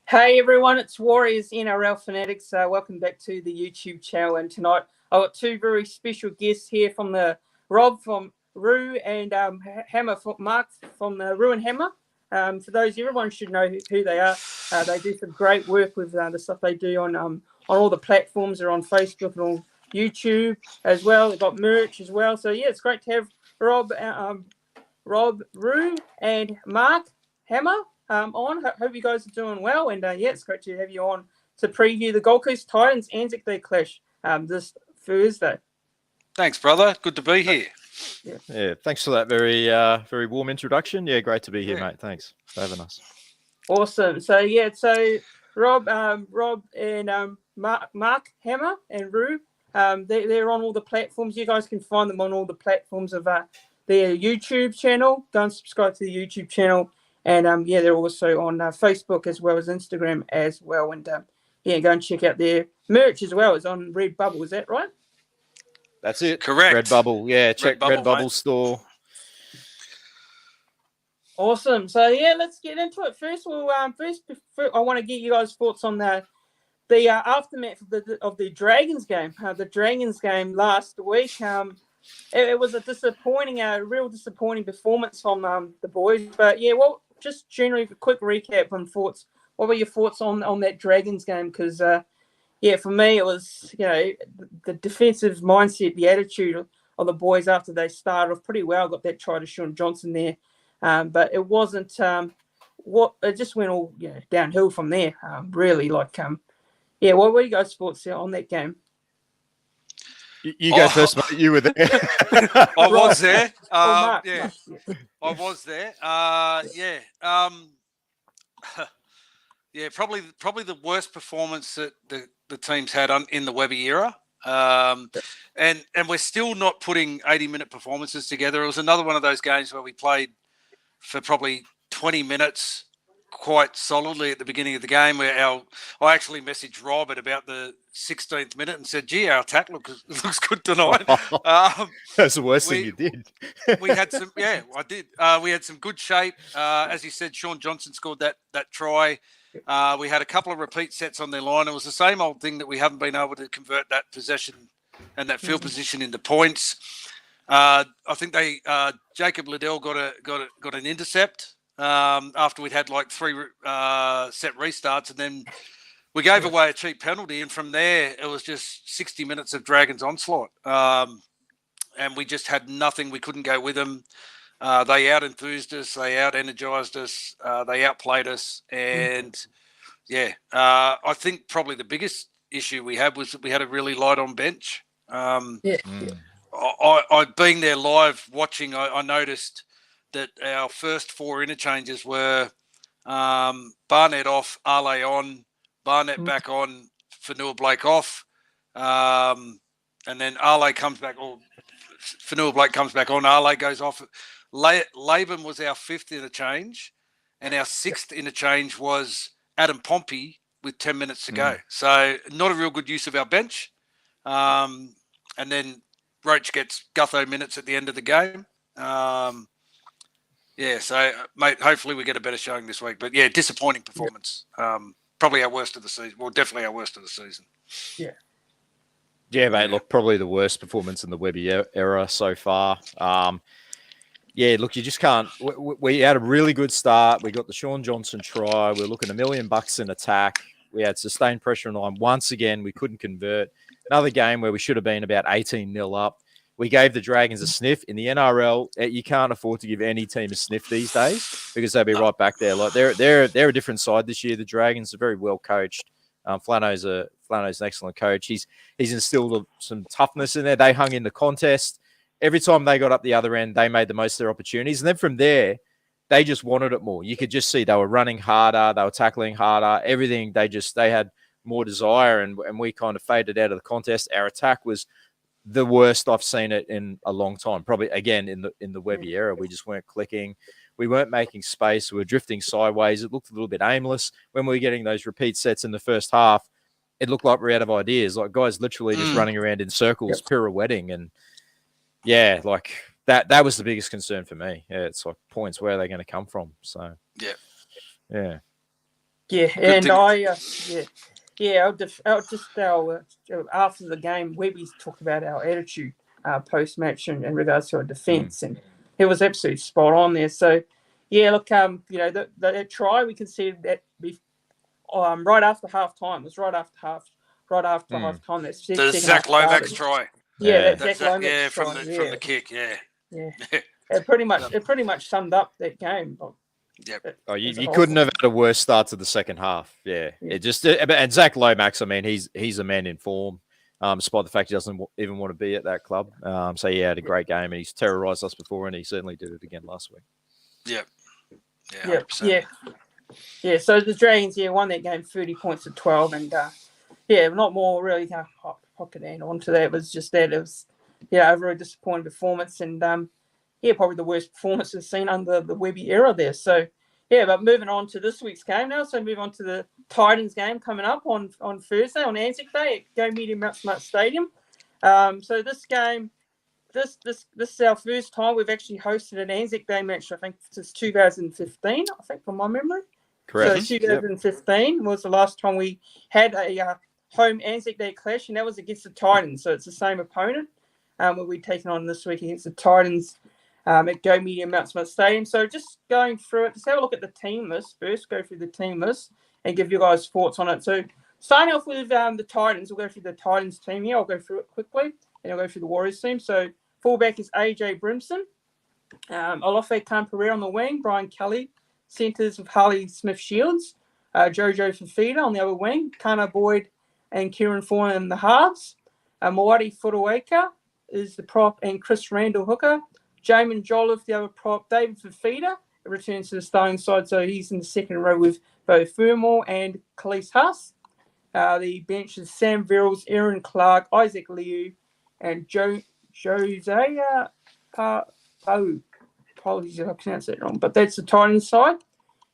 Hey everyone, it's Warriors NRL Fanatics. Welcome back to the YouTube channel. And tonight I've got two very special guests here from the Rob from Roo and Hammer from Mark from the Roo and Hammer. For those, everyone should know who they are. They do some great work with the stuff they do on all the platforms. They're on Facebook and on YouTube as well. They've got merch as well. So yeah, it's great to have Rob, Roo and Mark Hammer on. Hope you guys are doing well, and yeah, it's great to have you on to preview the Gold Coast Titans ANZAC Day clash this Thursday. Thanks, brother. Good to be here. Yeah, thanks for that very warm introduction. Yeah, great to be here, mate. Thanks for having us. Awesome. So yeah, Rob and Mark Hammer and Roo, they're on all the platforms. You guys can find them on all the platforms of their YouTube channel. Go and subscribe to the YouTube channel. And yeah, they're also on Facebook as well as Instagram as well. And yeah, go and check out their merch as well. It's on Redbubble. Is that right? That's it. Correct. Redbubble. Yeah, check Redbubble store. Awesome. So yeah, let's get into it. First, I want to get you guys' thoughts on the aftermath of the Dragons game. The Dragons game last week. It was a real disappointing performance from the boys. But yeah, well, just generally a quick recap on thoughts. What were your thoughts on that Dragons game? Because yeah, for me it was the defensive mindset, the attitude of the boys after they started off pretty well. Got that try to Shaun Johnson there, but it wasn't it just went all downhill from there. Really, yeah. What were you guys' thoughts on that game? You go first, mate. You were there. I was there. Yeah, I was there. Yeah, probably the worst performance that the team's had in the Webby era. And we're still not putting 80-minute performances together. It was another one of those games where we played for probably 20 minutes quite solidly at the beginning of the game, where I actually messaged Rob at about the 16th minute and said, gee, our attack looks good tonight. That's the worst thing you did. We had some, yeah, I did. We had some good shape. As you said, Shaun Johnson scored that try. We had a couple of repeat sets on their line. It was the same old thing that we haven't been able to convert that possession and that field position into points. I think Jacob Liddell got an intercept after we'd had like 3 set restarts, and then we gave away a cheap penalty, and from there it was just 60 minutes of Dragons onslaught, and we just had nothing. We couldn't go with them. They out-enthused us, they out-energized us, they outplayed us, and yeah, I think probably the biggest issue we had was that we had a really light-on bench. I being there live watching, I noticed that our first 4 interchanges were Barnett off, Ale on, Barnett back on, Fanua Blake off, and then Ale comes back, or Fanua Blake comes back on, Ale goes off. Laban was our 5th interchange, and our 6th interchange was Adam Pompey with 10 minutes to go. So not a real good use of our bench. And then Roach gets Gutho minutes at the end of the game. Yeah, so, mate, hopefully we get a better showing this week. But, yeah, disappointing performance. Probably our worst of the season. Well, definitely our worst of the season. Yeah. Yeah, mate, look, probably the worst performance in the Webby era so far. Yeah, look, you just can't. We had a really good start. We got the Shaun Johnson try. We were looking $1 million in attack. We had sustained pressure on line. Once again, we couldn't convert. Another game where we should have been about 18-0 up. We gave the Dragons a sniff. In the NRL, you can't afford to give any team a sniff these days because they'll be right back there. Like they're a different side this year. The Dragons are very well coached. Flano's an excellent coach. He's instilled some toughness in there. They hung in the contest. Every time they got up the other end, they made the most of their opportunities. And then from there, they just wanted it more. You could just see they were running harder. They were tackling harder. Everything, they had more desire, and we kind of faded out of the contest. Our attack was the worst I've seen it in a long time. Probably, again, in the Webby era. We just weren't clicking. We weren't making space. We were drifting sideways. It looked a little bit aimless. When we were getting those repeat sets in the first half, it looked like we're out of ideas. Like guys literally just running around in circles, pirouetting, and yeah, like that was the biggest concern for me. Yeah, it's like points, where are they going to come from? So yeah. Yeah, and after the game, Webby's talked about our attitude post match in regards to our defence, and it was absolutely spot on there. So, yeah, look, that try we conceded that right after half time. It was right after half time. That's the Zach Lomax try. Yeah, that Zach Lomax from try. from the kick. Yeah. It pretty much summed up that game. Yep. You couldn't have had a worse start to the second half. Yeah. It just and Zach Lomax. I mean, he's a man in form. Despite the fact he doesn't even want to be at that club. So he had a great game, and he's terrorised us before, and he certainly did it again last week. Yep. Yeah. 100%. Yeah. So the Dragons, won that game 30 points to 12, and not more really pocket and onto that. It was just that it was a very disappointing performance, and probably the worst performance we've seen under the Webby era there. So but moving on to this week's game now. So move on to the Titans game coming up on Thursday on ANZAC Day at Go Media Mount Smart Stadium. So this game, this is our first time we've actually hosted an ANZAC Day match. I think since 2015. I think from my memory. Correct. So 2015 was the last time we had a home ANZAC Day clash, and that was against the Titans. So it's the same opponent. What we're taking on this week against the Titans. At Go Media Mount Smart Stadium. So just going through it, just have a look at the team list first, go through the team list and give you guys thoughts on it. So starting off with the Titans, we'll go through the Titans team here. I'll go through it quickly and I'll go through the Warriors team. So fullback is AJ Brimson, Alofe Kampereira on the wing, Brian Kelly, centres with Harley Smith-Shields, Jojo Fafita on the other wing, Kana Boyd and Kieran Fawn in the halves, Moati Furuweka is the prop and Chris Randall hooker, Jamin Jolliffe, the other prop, David Fafita returns to the starting side, so he's in the second row with Bo Fermor and Khalees Huss. The bench is Sam Verrills, Aaron Clark, Isaac Liu, and Jose Pau. Apologies if I pronounced that wrong, but that's the Titans side.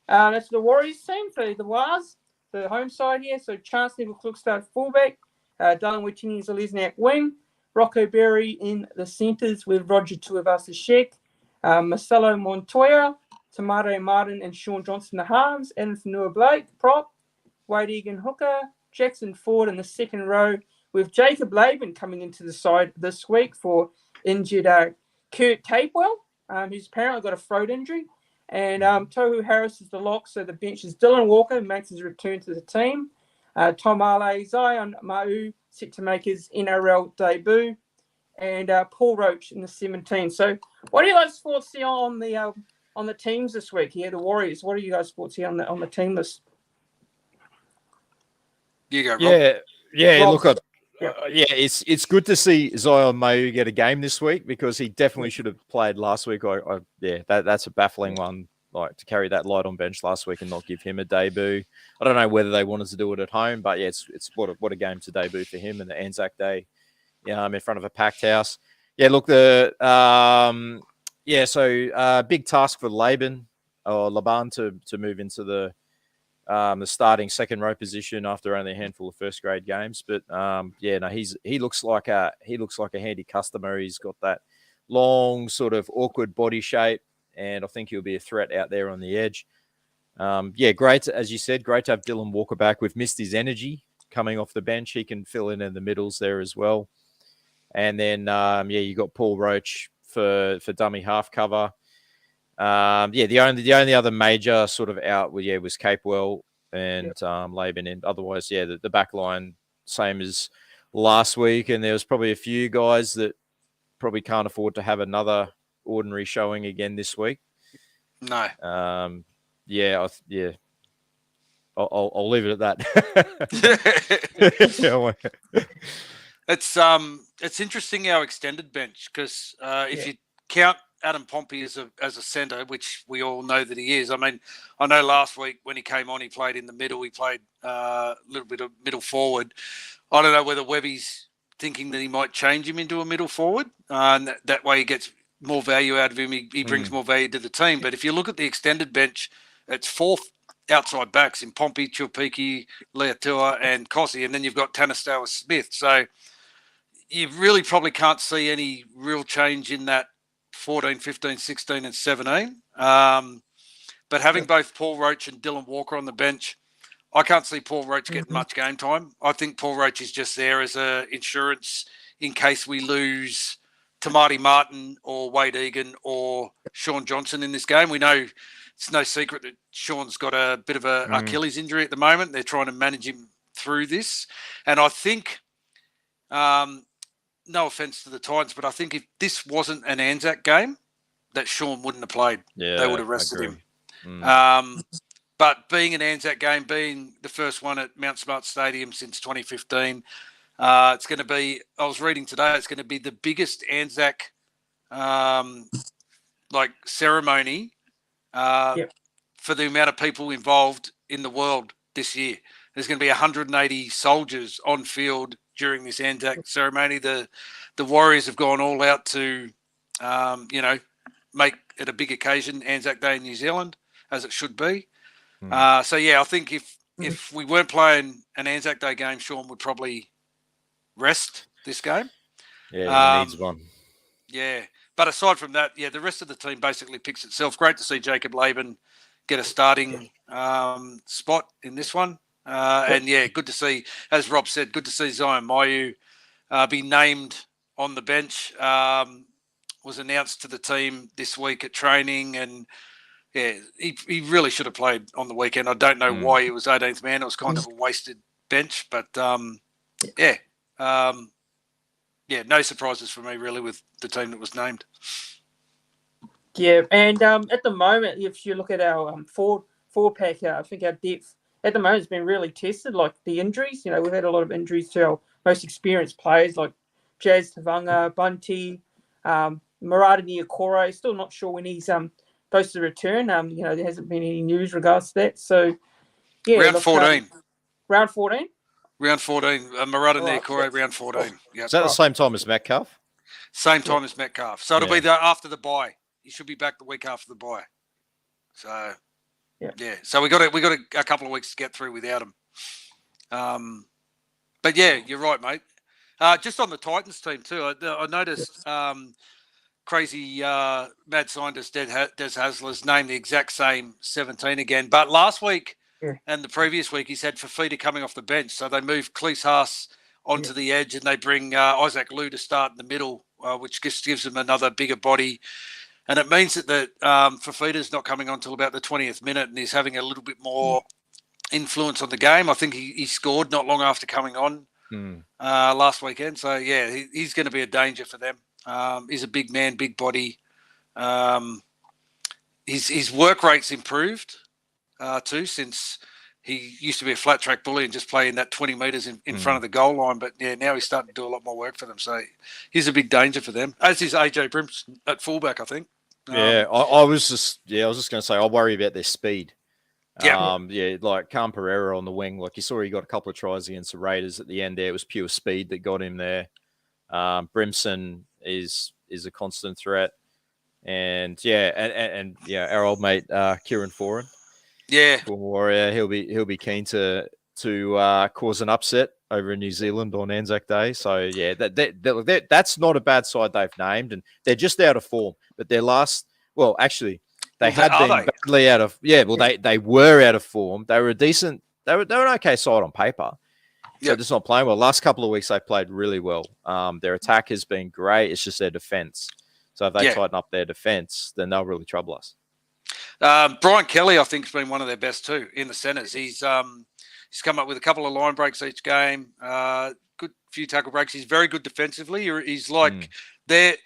That's the Warriors team for the Wars, the home side here. So Chance Neville-Cook fullback, Dylan Wittini is a Lesniak wing, Rocco Berry in the centres with Roger Tuivasa-Sheck, Marcelo Montoya, Tamare Martin and Sean Johnson the halves, Adam Fanua-Blake, prop, Wade Egan hooker, Jackson Ford in the second row with Jacob Laban coming into the side this week for injured Kurt Capewell, who's apparently got a throat injury, and Tohu Harris is the lock, so the bench is Dylan Walker, who makes his return to the team, Tom Ale, Zion Ma'u, set to make his NRL debut, and Paul Roach in the 17. So, what are you guys' thoughts here on the teams this week here, the Warriors? What are you guys' thoughts here on the team list? You go, Rob. Yeah. Rob. Look, it's good to see Zion Ma'u get a game this week because he definitely should have played last week. That's a baffling one. Like to carry that light on bench last week and not give him a debut. I don't know whether they wanted to do it at home, but it's what a game to debut for him in the Anzac Day, in front of a packed house. Yeah, look, big task for Laban to move into the starting second row position after only a handful of first grade games. But he looks like a handy customer. He's got that long sort of awkward body shape. And I think he'll be a threat out there on the edge. Great, as you said, great to have Dylan Walker back. We've missed his energy coming off the bench. He can fill in the middles there as well. And then, you got Paul Roach for dummy half cover. The only other major sort of out was Capewell and Laban. And otherwise, the back line, same as last week. And there was probably a few guys that probably can't afford to have another ordinary showing again this week. No. I'll leave it at that. It's interesting our extended bench because if you count Adam Pompey as a centre, which we all know that he is. I mean, I know last week when he came on, he played in the middle. He played a little bit of middle forward. I don't know whether Webby's thinking that he might change him into a middle forward, and that way he gets more value out of him. He brings more value to the team. But if you look at the extended bench, it's four outside backs in Pompey, Chilpiki, Leatua, and Kossi, and then you've got Tanastawa Smith. So you really probably can't see any real change in that 14, 15, 16, and 17. But having both Paul Roach and Dylan Walker on the bench, I can't see Paul Roach getting much game time. I think Paul Roach is just there as a insurance in case we lose Tamati Martin or Wade Egan or Sean Johnson in this game. We know it's no secret that Sean's got a bit of a Achilles injury at the moment. They're trying to manage him through this. And I think, no offence to the Titans, but I think if this wasn't an ANZAC game, that Sean wouldn't have played. Yeah, they would have rested him. But being an ANZAC game, being the first one at Mount Smart Stadium since 2015, it's going to be, I was reading today, it's going to be the biggest ANZAC ceremony for the amount of people involved in the world this year. There's going to be 180 soldiers on field during this ANZAC ceremony. The Warriors have gone all out to, make it a big occasion, ANZAC Day in New Zealand, as it should be. I think if we weren't playing an ANZAC Day game, Sean would probably rest this game. Yeah, he needs one. Yeah. But aside from that, the rest of the team basically picks itself. Great to see Jacob Laban get a starting spot in this one. Good to see, as Rob said, good to see Zion Mayu be named on the bench. Was announced to the team this week at training, and he really should have played on the weekend. I don't know why he was 18th man. It was kind of a wasted bench, but no surprises for me really with the team that was named. Yeah, and at the moment, if you look at our four pack, I think our depth at the moment has been really tested. Like the injuries, we've had a lot of injuries to our most experienced players like Jazz Tavanga, Bunty, Murata Niokoro. Still not sure when he's supposed to return. There hasn't been any news regards to that. So, round 14. Round 14. Round 14. Murata Niokoro, round 14. Yep. Is that the same time as Metcalf? Same time as Metcalf. So it'll be after the bye. He should be back the week after the bye. So So we got a couple of weeks to get through without him. But you're right, mate. Just on the Titans team too, I noticed crazy mad scientist Des Hasler's named the exact same 17 again. But last week and the previous week, he's had Fafita coming off the bench. So they moved Cleese Haas onto the edge and they bring Isaac Liu to start in the middle, which just gives them another bigger body. And it means that Fafita's not coming on until about the 20th minute and he's having a little bit more influence on the game. I think he scored not long after coming on last weekend. So, he's going to be a danger for them. He's a big man, big body. His work rate's improved too since he used to be a flat track bully and just play in that 20 metres in front of the goal line. But, now he's starting to do a lot more work for them. So he's a big danger for them, as is AJ Brimson at fullback, I think. I was just going to say, I worry about their speed. Like Cam Pereira on the wing, like you saw, he got a couple of tries against the Raiders at the end there. It was pure speed that got him there. Brimson is a constant threat, and our old mate Kieran Foran, Warrior, he'll be keen to cause an upset over in New Zealand on ANZAC Day. So that's not a bad side they've named, and they're just out of form. But their last, they had been badly out of. They were out of form. They were they were an okay side on paper. So they're just not playing well. Last couple of weeks they played really well. Their attack has been great. It's just their defense. So if they tighten up their defense, then they'll really trouble us. Brian Kelly, I think, has been one of their best too in the centres. He's come up with a couple of line breaks each game. Good few tackle breaks. He's very good defensively. He's like the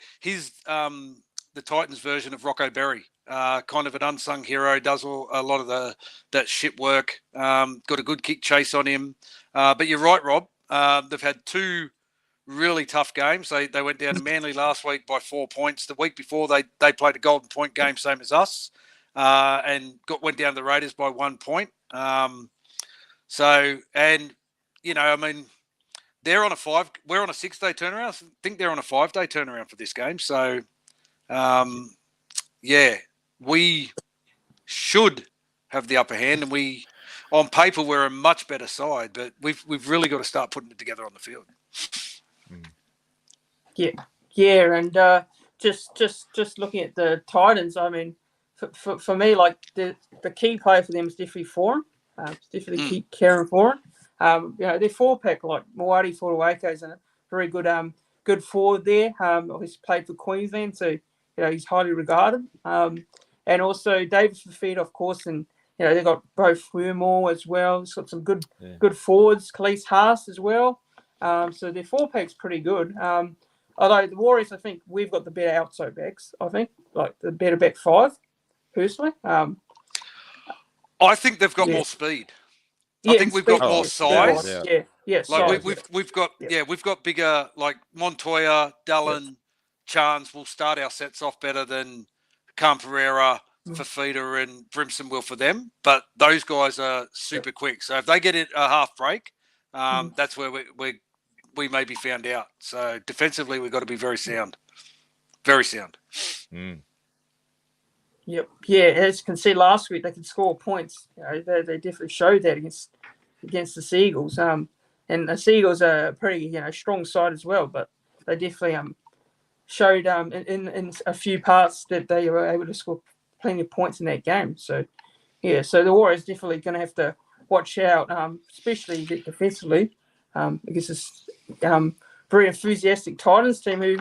Titans version of Rocco Berry. Kind of an unsung hero. Does a lot of that shit work. Got a good kick chase on him. But you're right, Rob. They've had two really tough games. They went down to Manly last week by 4 points. The week before, they played a Golden Point game, same as us, and went down to the Raiders by 1 point. They're on we're on a 6-day turnaround. I think they're on a 5-day turnaround for this game. So, we should have the upper hand, and on paper, we're a much better side, but we've really got to start putting it together on the field. And just looking at the Titans, I mean, for me, like the key player for them is definitely Foran. Definitely keep caring for him. Their 4-pack, like Moati Fotuaika is a very good forward there. He's played for Queensland, so he's highly regarded. And also David Fafita, of course, and they've got both Fermor as well. It's got some good forwards, Khalees Haas as well. So their 4-pack's pretty good. Although the Warriors, I think we've got the better outside backs. I think like the better back 5, personally. I think they've got more speed. I think we've got more size. Size, we've got bigger, like Montoya, Dallin, Chance will start our sets off better than Pereira, Fafita and Brimson will for them. But those guys are super quick. So if they get it a half break, that's where we may be found out. So defensively, we've got to be very sound. Very sound. Yep. Yeah, as you can see last week, they could score points. They definitely showed that against the Seagulls. And the Seagulls are a pretty strong side as well, but they definitely showed in a few parts that they were able to score plenty of points in that game. So so the Warriors definitely going to have to watch out, especially defensively, against this very enthusiastic Titans team who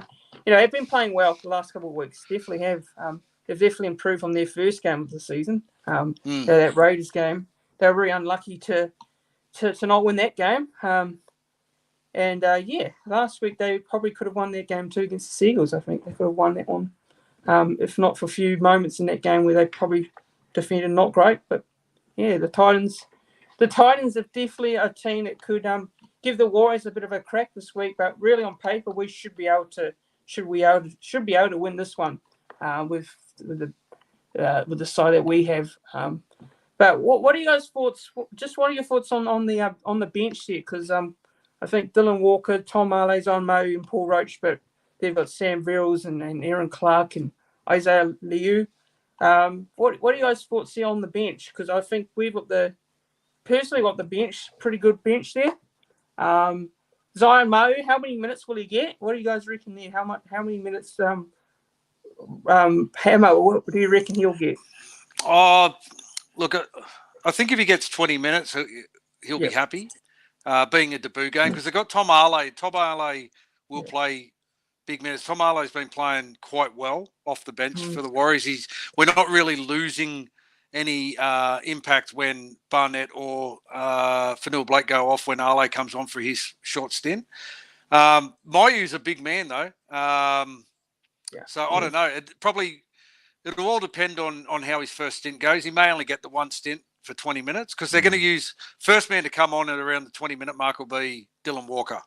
have been playing well the last couple of weeks. Definitely have. They've definitely improved from their first game of the season. That Raiders game, they were very unlucky to not win that game. Last week they probably could have won their game too against the Seagulls. I think they could have won that one, if not for a few moments in that game where they probably defended not great. But the Titans are definitely a team that could give the Warriors a bit of a crack this week. But really, on paper, we should be able to win this one with the side that we have. But what are you guys' thoughts? Just what are your thoughts on the bench here? Because I think Dylan Walker, Tom Ale, Zon Mo, and Paul Roach, but they've got Sam Verrills and Aaron Clark and Isaiah Liu. What are you guys' thoughts here on the bench? Because I think we've got the bench, pretty good bench there. Zion Mo, how many minutes will he get? What do you guys reckon there? How many minutes? What do you reckon he'll get? Look, I think if he gets 20 minutes, he'll be happy. Being a debut game, because they've got Tom Ale. Tom Ale will play big minutes. Tom Ale's been playing quite well off the bench for the Warriors. We're not really losing any impact when Barnett or Fanil Blake go off when Ale comes on for his short stint. Mayu's a big man though. So I don't know. It'll all depend on how his first stint goes. He may only get the one stint for 20 minutes because they're going to use first man to come on at around the 20-minute mark will be Dylan Walker.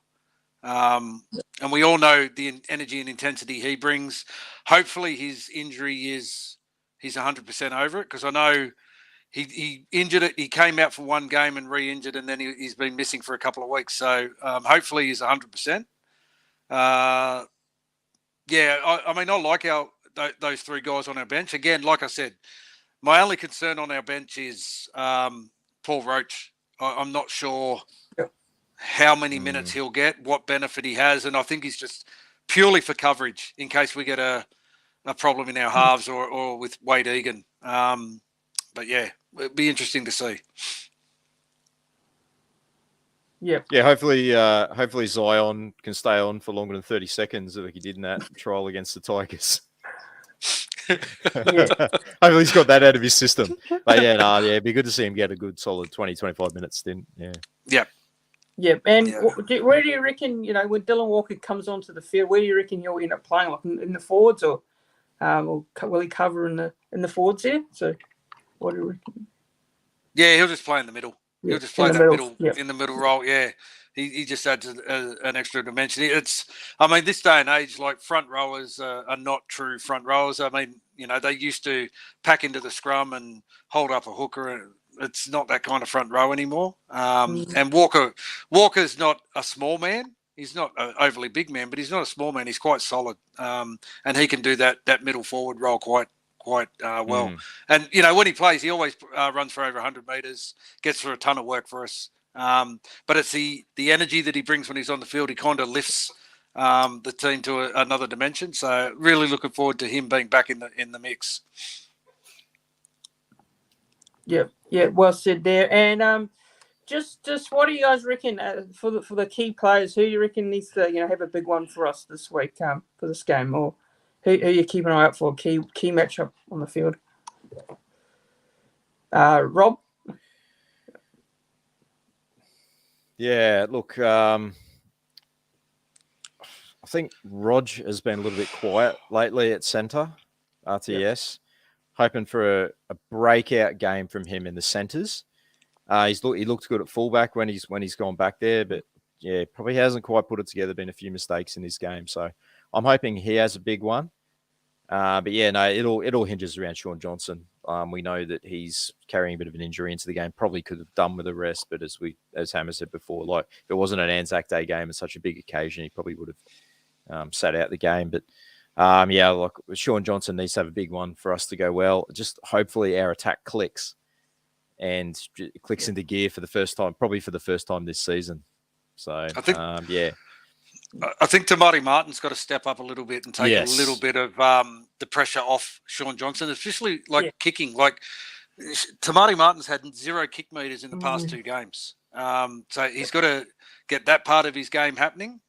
And we all know the energy and intensity he brings. Hopefully his injury he's 100% over it, because I know he injured it. He came out for one game and re-injured, and then he's been missing for a couple of weeks. So hopefully he's 100%. I mean, I like those three guys on our bench. Again, like I said, my only concern on our bench is Paul Roach. I'm not sure how many minutes he'll get, what benefit he has, and I think he's just purely for coverage in case we get a problem in our halves or with Wade Egan. But yeah, it'd be interesting to see. Yeah. Hopefully Zion can stay on for longer than 30 seconds like he did in that trial against the Tigers. Hopefully he's got that out of his system. But it'd be good to see him get a good solid 20, 25 minutes stint. Yeah. And where do you reckon, when Dylan Walker comes onto the field, where do you reckon he'll end up playing? Like in the forwards, or will he cover in the forwards here? So what do you reckon? Yeah, he'll just play in the middle. He'll just play in the middle role. Yeah, he just adds an extra dimension. This day and age, like front rowers are not true front rowers. I mean, they used to pack into the scrum and hold up a hooker. It's not that kind of front row anymore. And Walker's not a small man. He's not an overly big man, but he's not a small man. He's quite solid, and he can do that middle forward role quite well. And when he plays, he always runs for over 100 meters, gets through a ton of work for us. But it's the energy that he brings when he's on the field. He kind of lifts the team to another dimension. So really looking forward to him being back in the mix. Yeah, well said there. And just what do you guys reckon for the key players? Who do you reckon needs to have a big one for us this week for this game, or who you keeping an eye out for key matchup on the field? Rob. Yeah, look, I think Rog has been a little bit quiet lately at centre, RTS. Hoping for a breakout game from him in the centres. He looked good at fullback when he's gone back there, but yeah, probably hasn't quite put it together. Been a few mistakes in his game, so I'm hoping he has a big one. But yeah, no, it all hinges around Sean Johnson. We know that he's carrying a bit of an injury into the game. Probably could have done with a rest, but as Hammer said before, like if it wasn't an Anzac Day game and such a big occasion, he probably would have sat out the game. But yeah, like Sean Johnson needs to have a big one for us to go well. Just hopefully our attack clicks and clicks into gear for the first time, probably for the first time this season. So I think, I think Tamari Martin's got to step up a little bit and take a little bit of the pressure off Sean Johnson, especially kicking. Like Tamari Martin's had 0 kick meters in the past 2 games. So he's got to get that part of his game happening,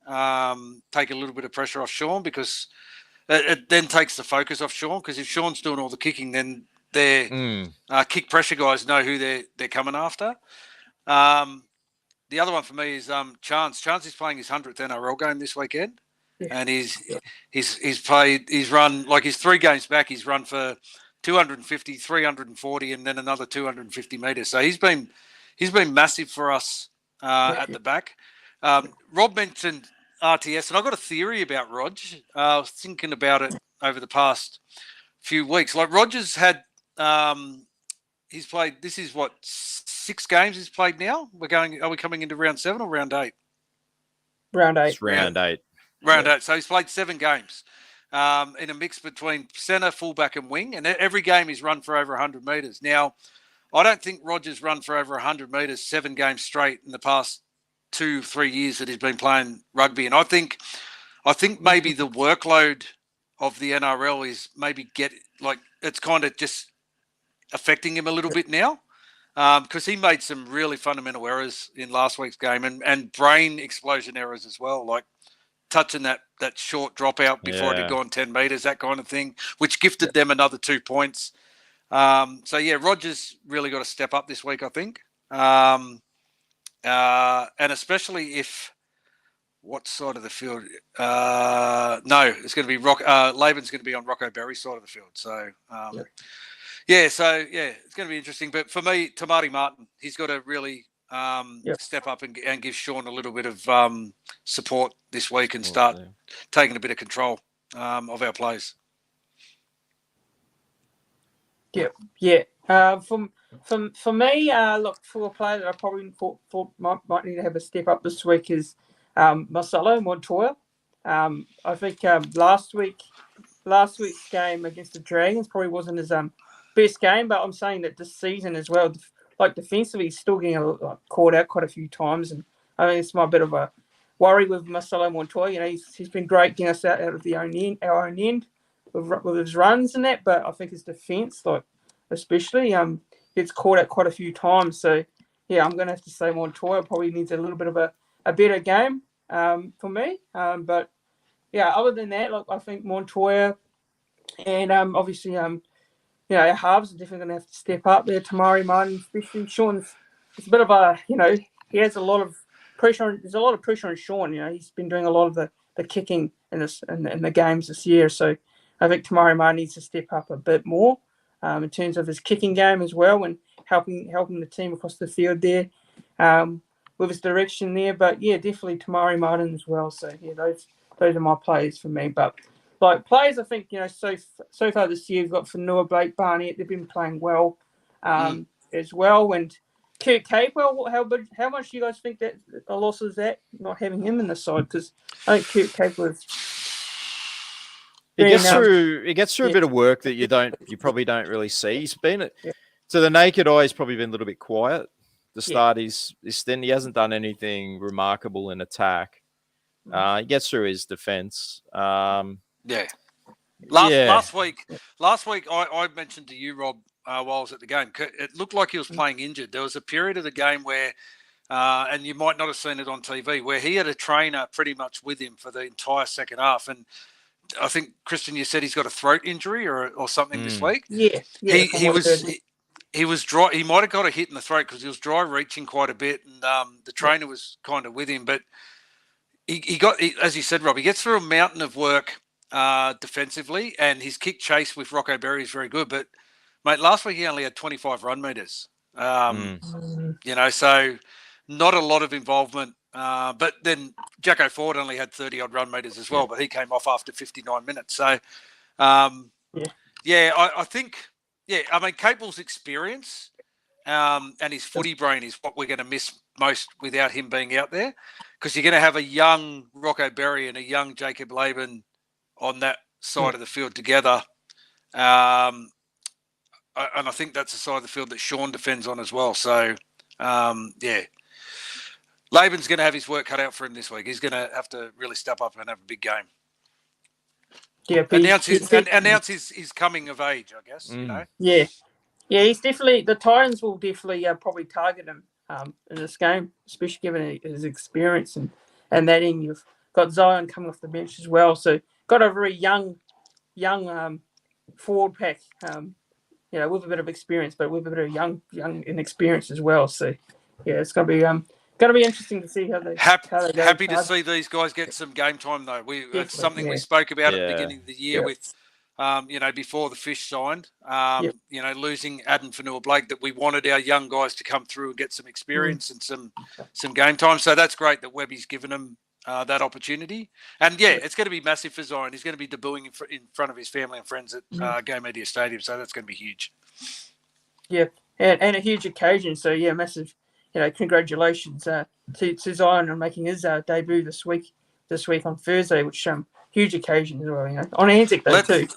take a little bit of pressure off Sean, because it then takes the focus off Sean, because if Sean's doing all the kicking, then their kick pressure guys know who they're coming after. The other one for me is Chance. Chance is playing his 100th NRL game this weekend, and he's run, like his 3 games back, he's run for 250, 340, and then another 250 meters. So he's been massive for us at the back. Rob mentioned RTS, and I've got a theory about Rog. I was thinking about it over the past few weeks. Like Rogers had, he's played. This is what 6 games he's played now. Are we coming into round 7 or round 8? Round 8. It's round 8. Round 8. So he's played 7 games in a mix between centre, fullback, and wing. And every game he's run for over 100 metres. Now, I don't think Rogers run for over 100 metres 7 games straight in the past 2-3 years that he's been playing rugby. And I think maybe the workload of the NRL is maybe it's kind of just affecting him a little bit now, because he made some really fundamental errors in last week's game, and brain explosion errors as well, like touching that short dropout before it had gone 10 metres, that kind of thing, which gifted them another 2 points. So yeah, Rogers really got to step up this week, I think, and especially if what side of the field? No, it's going to be Laban's going to be on Rocco Berry's side of the field. So. It's going to be interesting. But for me, Tamari Martin, he's got to really step up and give Sean a little bit of support this week and start taking a bit of control of our plays. Yeah. For me, look, for a player that I probably thought might need to have a step up this week is Marcelo Montoya. I think last week's game against the Dragons probably wasn't his best game, but I'm saying that this season as well, like defensively, he's still getting caught out quite a few times, and I think it's my bit of a worry with Marcelo Montoya. He's been great getting us out of our own end with his runs and that, but I think his defence, like especially, gets caught out quite a few times. So yeah, I'm going to have to say Montoya probably needs a little bit of a better game for me. But yeah, other than that, like I think Montoya and obviously our halves are definitely going to have to step up there. Tamari Martin, especially Sean's. It's a bit of a he has a lot of pressure. There's a lot of pressure on Sean. He's been doing a lot of the kicking in the games this year. So I think Tamari Martin needs to step up a bit more in terms of his kicking game as well, and helping the team across the field there with his direction there. But yeah, definitely Tamari Martin as well. So yeah, those are my players for me. But like players, I think so far this year we've got Fanua, Blake Barnett. They've been playing well as well, and Kurt Capewell. How much do you guys think that a loss is that not having him in the side? Because I think Kurt Capewell is. He gets through a bit of work that you probably don't really see. He's been to the naked eye. He's probably been a little bit quiet. The start his stint. He hasn't done anything remarkable in attack. He gets through his defence. Last week, I mentioned to you, Rob, while I was at the game. It looked like he was playing injured. There was a period of the game where, and you might not have seen it on TV, where he had a trainer pretty much with him for the entire second half. And I think, Christian, you said he's got a throat injury or something this week. Yeah. He was dry. He might have got a hit in the throat because he was dry reaching quite a bit, and the trainer was kind of with him. But he got, as you said, Rob, he gets through a mountain of work defensively, and his kick chase with Rocco Berry is very good. But mate, last week he only had 25 run meters. So not a lot of involvement. But then Jacko Ford only had 30-odd run meters as well, but he came off after 59 minutes. So, I think, I mean, Capel's experience and his footy brain is what we're going to miss most without him being out there, because you're going to have a young Rocco Berry and a young Jacob Laban on that side of the field together. And I think that's the side of the field that Sean defends on as well. So, Laban's going to have his work cut out for him this week. He's going to have to really step up and have a big game. Yeah, announce his coming of age, I guess. You know. Yeah, he's definitely, the Titans will definitely probably target him in this game, especially given his experience and that in you've got Zion coming off the bench as well. So got a very young forward pack. With a bit of experience, but with a bit of young inexperience as well. So it's going to be interesting to see how they go. Happy to see these guys get some game time though. It's something we spoke about at the beginning of the year with, before the Fish signed. Losing Adam Fanua-Blake, that we wanted our young guys to come through and get some experience and some game time. So that's great that Webby's given them that opportunity. And it's going to be massive for Zion. He's going to be debuting in front of his family and friends at Go Media Stadium. So that's going to be huge. Yeah, and a huge occasion. So massive. Congratulations to Zion on making his debut this week on Thursday, which huge occasion as well. On ANZAC Day too.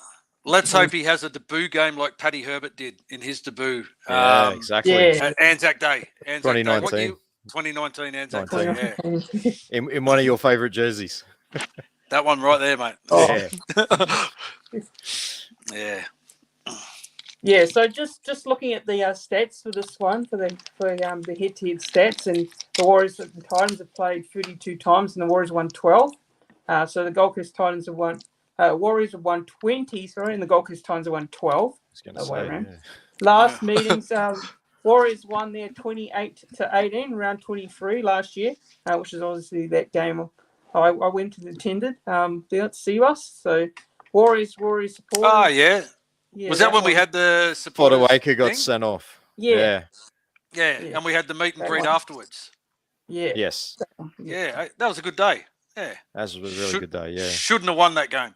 Let's hope he has a debut game like Paddy Herbert did in his debut. Exactly. At ANZAC Day. 2019. 2019 ANZAC Day. In one of your favourite jerseys. That one right there, mate. Oh. Yeah. Yeah, so just looking at the stats for this one, for the head-to-head stats, and the Warriors and the Titans have played 32 times, and the Warriors won 12. So the Gold Coast Titans have won. Warriors have won 20, and the Gold Coast Titans have won 12. Last meetings, Warriors won there 28-18, round 23 last year, which is obviously that game I went and attended down at Sivas. So Warriors supporters. Oh, yeah. Yeah, was that when we had the supporters Potawaker got sent off? Yeah, and we had the meet and greet afterwards. Yeah. Yes. Yeah, that was a good day. Yeah. That was a really good day, yeah. Shouldn't have won that game.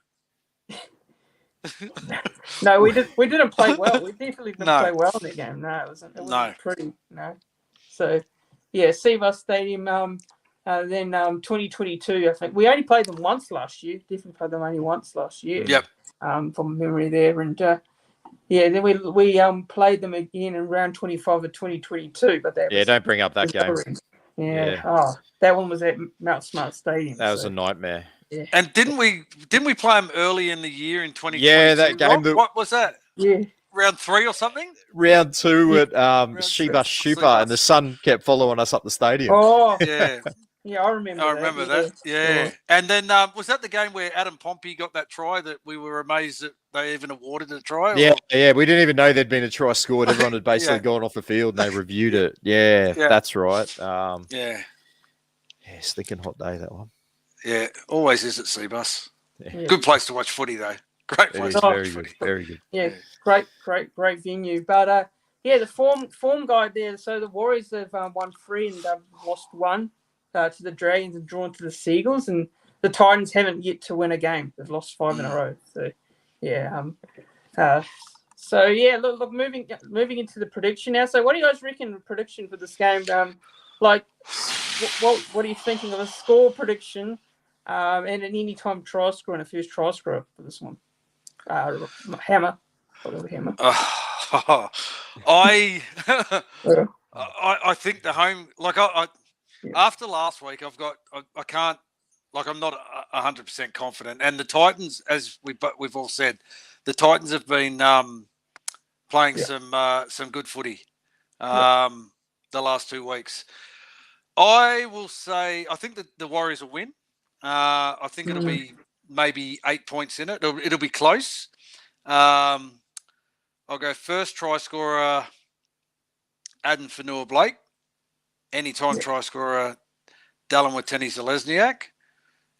No, we didn't play well. We definitely didn't play well in that game. No, it wasn't pretty. No. So, Sivas Stadium, then 2022, I think. We only played them once last year. Definitely played them only once last year. Yep. From memory there. And, then we played them again in round 25 of 2022. But that don't bring up that game. Yeah. Oh, that one was at Mount Smart Stadium. That was a nightmare. Yeah. And didn't we play them early in the year in 2022? Yeah, that game. What was that? Yeah. Round 3 or something? Round 2 at Sheba Shupa, and the sun kept following us up the stadium. Oh, yeah. Yeah, I remember that. Yeah. And then was that the game where Adam Pompey got that try that we were amazed that they even awarded a try? Yeah. We didn't even know there'd been a try scored. Everyone had basically gone off the field and they reviewed it. Yeah, that's right. Yeah, stinking hot day, that one. Yeah, always is at Seabus. Yeah. Good place to watch footy, though. Great place to watch footy. Very good. Yeah, great venue. But, the form guide there. So the Warriors have won 3 and lost 1. To the Dragons and drawn to the Seagulls, and the Titans haven't yet to win a game. They've lost 5 in a row. So look, moving into the prediction now. So what do you guys reckon the prediction for this game? What are you thinking of a score prediction and an anytime try score and a first try score for this one? Hammer. I think the home, after last week, I can't, I'm not 100% confident. And the Titans, as we've all said, the Titans have been playing some good footy the last 2 weeks. I will say I think that the Warriors will win. I think it'll be maybe 8 points in it. It'll be close. I'll go first try scorer, Adam Fanua-Blake. Anytime try scorer, Dallin Watene-Zelezniak.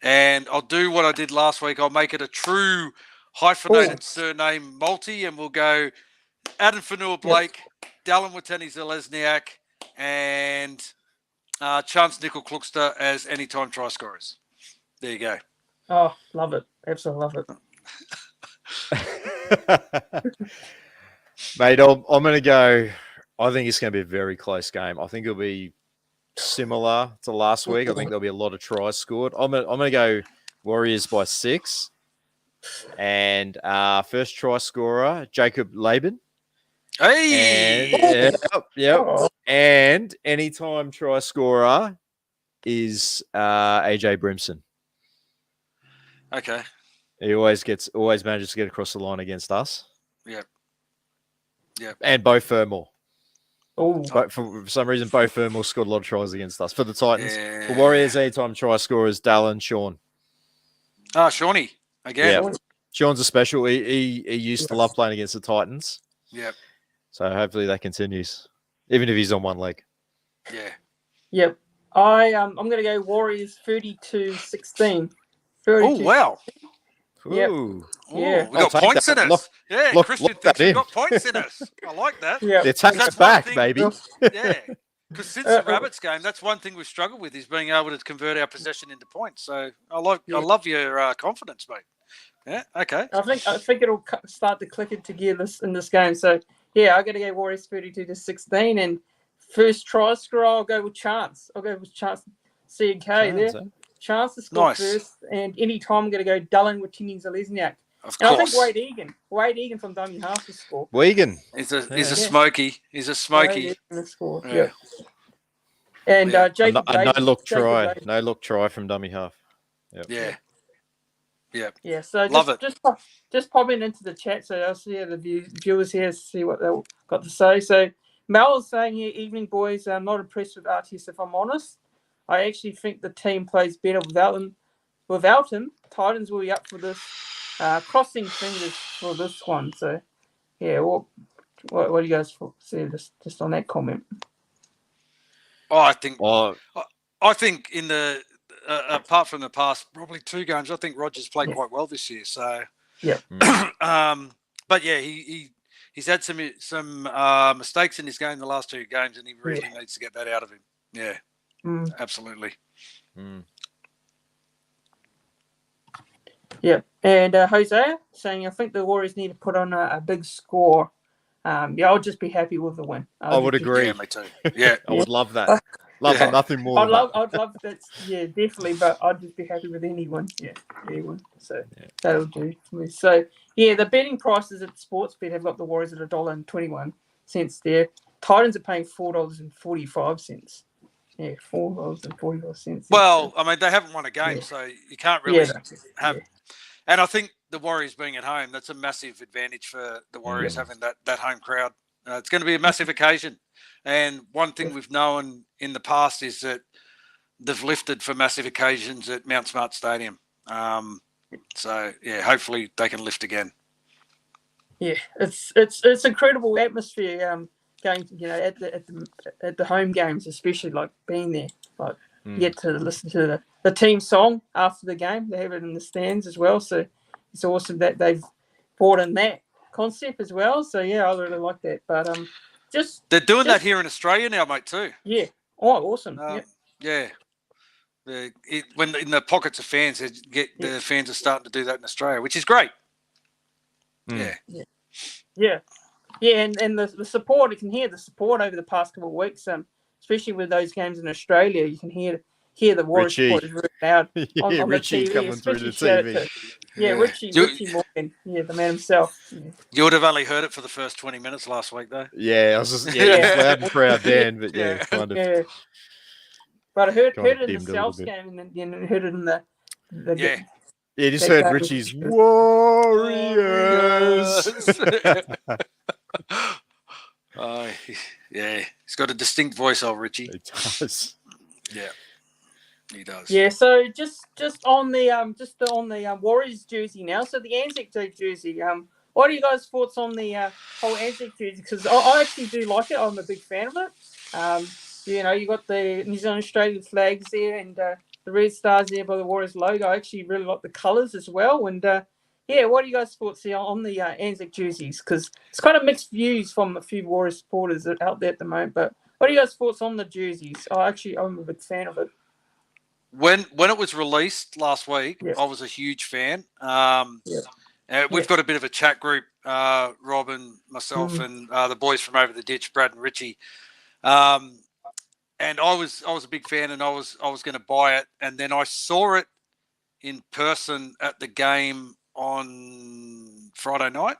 And I'll do what I did last week. I'll make it a true hyphenated surname multi, and we'll go Adam Fanua-Blake, Dallin Watene-Zelezniak, and Chance Nickel-Kluxter as anytime try scorers. There you go. Oh, love it. Absolutely love it. Mate, I'm going to go. I think it's going to be a very close game. I think it'll be similar to last week. I think there'll be a lot of tries scored. I'm going to go Warriors by 6. And first try scorer, Jacob Laban. Hey! Yep. And anytime try scorer is AJ Brimson. Okay. He always manages to get across the line against us. Yep. And Bo Fermor. Oh. But for some reason, Bo Fermor scored a lot of tries against us. For the Titans, Yeah. the Warriors anytime try scorers, Dallin, Sean. Shawnee again. Yeah. Sean's a special. He used to love playing against the Titans. Yep. So hopefully that continues, even if he's on one leg. Yeah. Yep. I'm going to go Warriors 32-16. Oh wow. Yep. Ooh. Yeah. We got points in us. Christian thinks we've got points in us. I like that. Yeah. They're taking it back, baby. Yeah. Because since the Rabbits game, that's one thing we've struggled with is being able to convert our possession into points. So I love your confidence, mate. Yeah. Okay. I think it'll start to click it together in this game. So yeah, I'm going to go Warriors 32-16, and first try scorer I'll go with Chance. I'll go with Chance CK there. Chance to score first, and anytime I'm going to go Dallin Watene-Zelezniak. Of and course. I think Wade Egan from dummy half to score. Wigan. He's a smoky. He's a smoky. Score. Yeah. And Jacob no look try from dummy half. Yep. Yeah. Yeah. Yeah. So just popping into the chat, so I'll see the viewers here see what they've got to say. So Mel is saying here, evening boys, I'm not impressed with RTS if I'm honest. I actually think the team plays better without him. Titans will be up for this. Crossing fingers for this one. So, yeah, what do you guys say just on that comment? I think in the apart from the past probably 2 games, I think Rogers played quite well this year. So, yeah. But yeah, he's had some mistakes in his game the last 2 games, and he really needs to get that out of him. Yeah. Absolutely. Yeah, and Jose saying, I think the Warriors need to put on a big score. I'll just be happy with the win. I would agree. Yeah, me too. Yeah, I would love that. Nothing more. I'd love that. Yeah, definitely. But I'd just be happy with anyone. Yeah, anyone. So that'll do for me. So yeah, the betting prices at Sportsbet have got the Warriors at $1.21 there. Titans are paying $4.45. Yeah, $4.45. Well, I mean, they haven't won a game, so you can't really have. Yeah. And I think the Warriors being at home, that's a massive advantage for the Warriors having that home crowd. It's going to be a massive occasion. And one thing we've known in the past is that they've lifted for massive occasions at Mount Smart Stadium. So yeah, hopefully they can lift again. Yeah, it's incredible atmosphere. Going, at the home games, especially like being there, like you get to listen to the team song after the game. They have it in the stands as well, so it's awesome that they've brought in that concept as well. So yeah, I really like that. But they're doing that here in Australia now, mate, too. Yeah. Oh, awesome. Yeah. When in the pockets of fans, the fans are starting to do that in Australia, which is great. Yeah, and the support, you can hear the support over the past couple of weeks, especially with those games in Australia. You can hear the Warriors support is really loud on Richie's the TV, coming through the TV. Richie Morgan, the man himself. Yeah. You would have only heard it for the first 20 minutes last week, though. Yeah, I was just loud and proud then, but kind of. Yeah. But I heard it in the South game, and then heard it in the Yeah, just heard Richie's Warriors. Yeah, he's got a distinct voice, old Richie. He does. Yeah, he does. Yeah, so just on the Warriors jersey now. So the ANZAC Day jersey. What are you guys' thoughts on the whole ANZAC jersey? Because I actually do like it. I'm a big fan of it. You got the New Zealand Australian flags there and the red stars there by the Warriors logo. I actually really like the colours as well. And what are you guys' thoughts here on the ANZAC jerseys? Because it's kind of mixed views from a few Warriors supporters out there at the moment. But what are you guys' thoughts on the jerseys? I'm a big fan of it. When it was released last week, Yeah. I was a huge fan. Yeah. We've got a bit of a chat group, Rob and myself and the boys from over the ditch, Brad and Richie. And I was a big fan, and I was going to buy it, and then I saw it in person at the game on Friday night.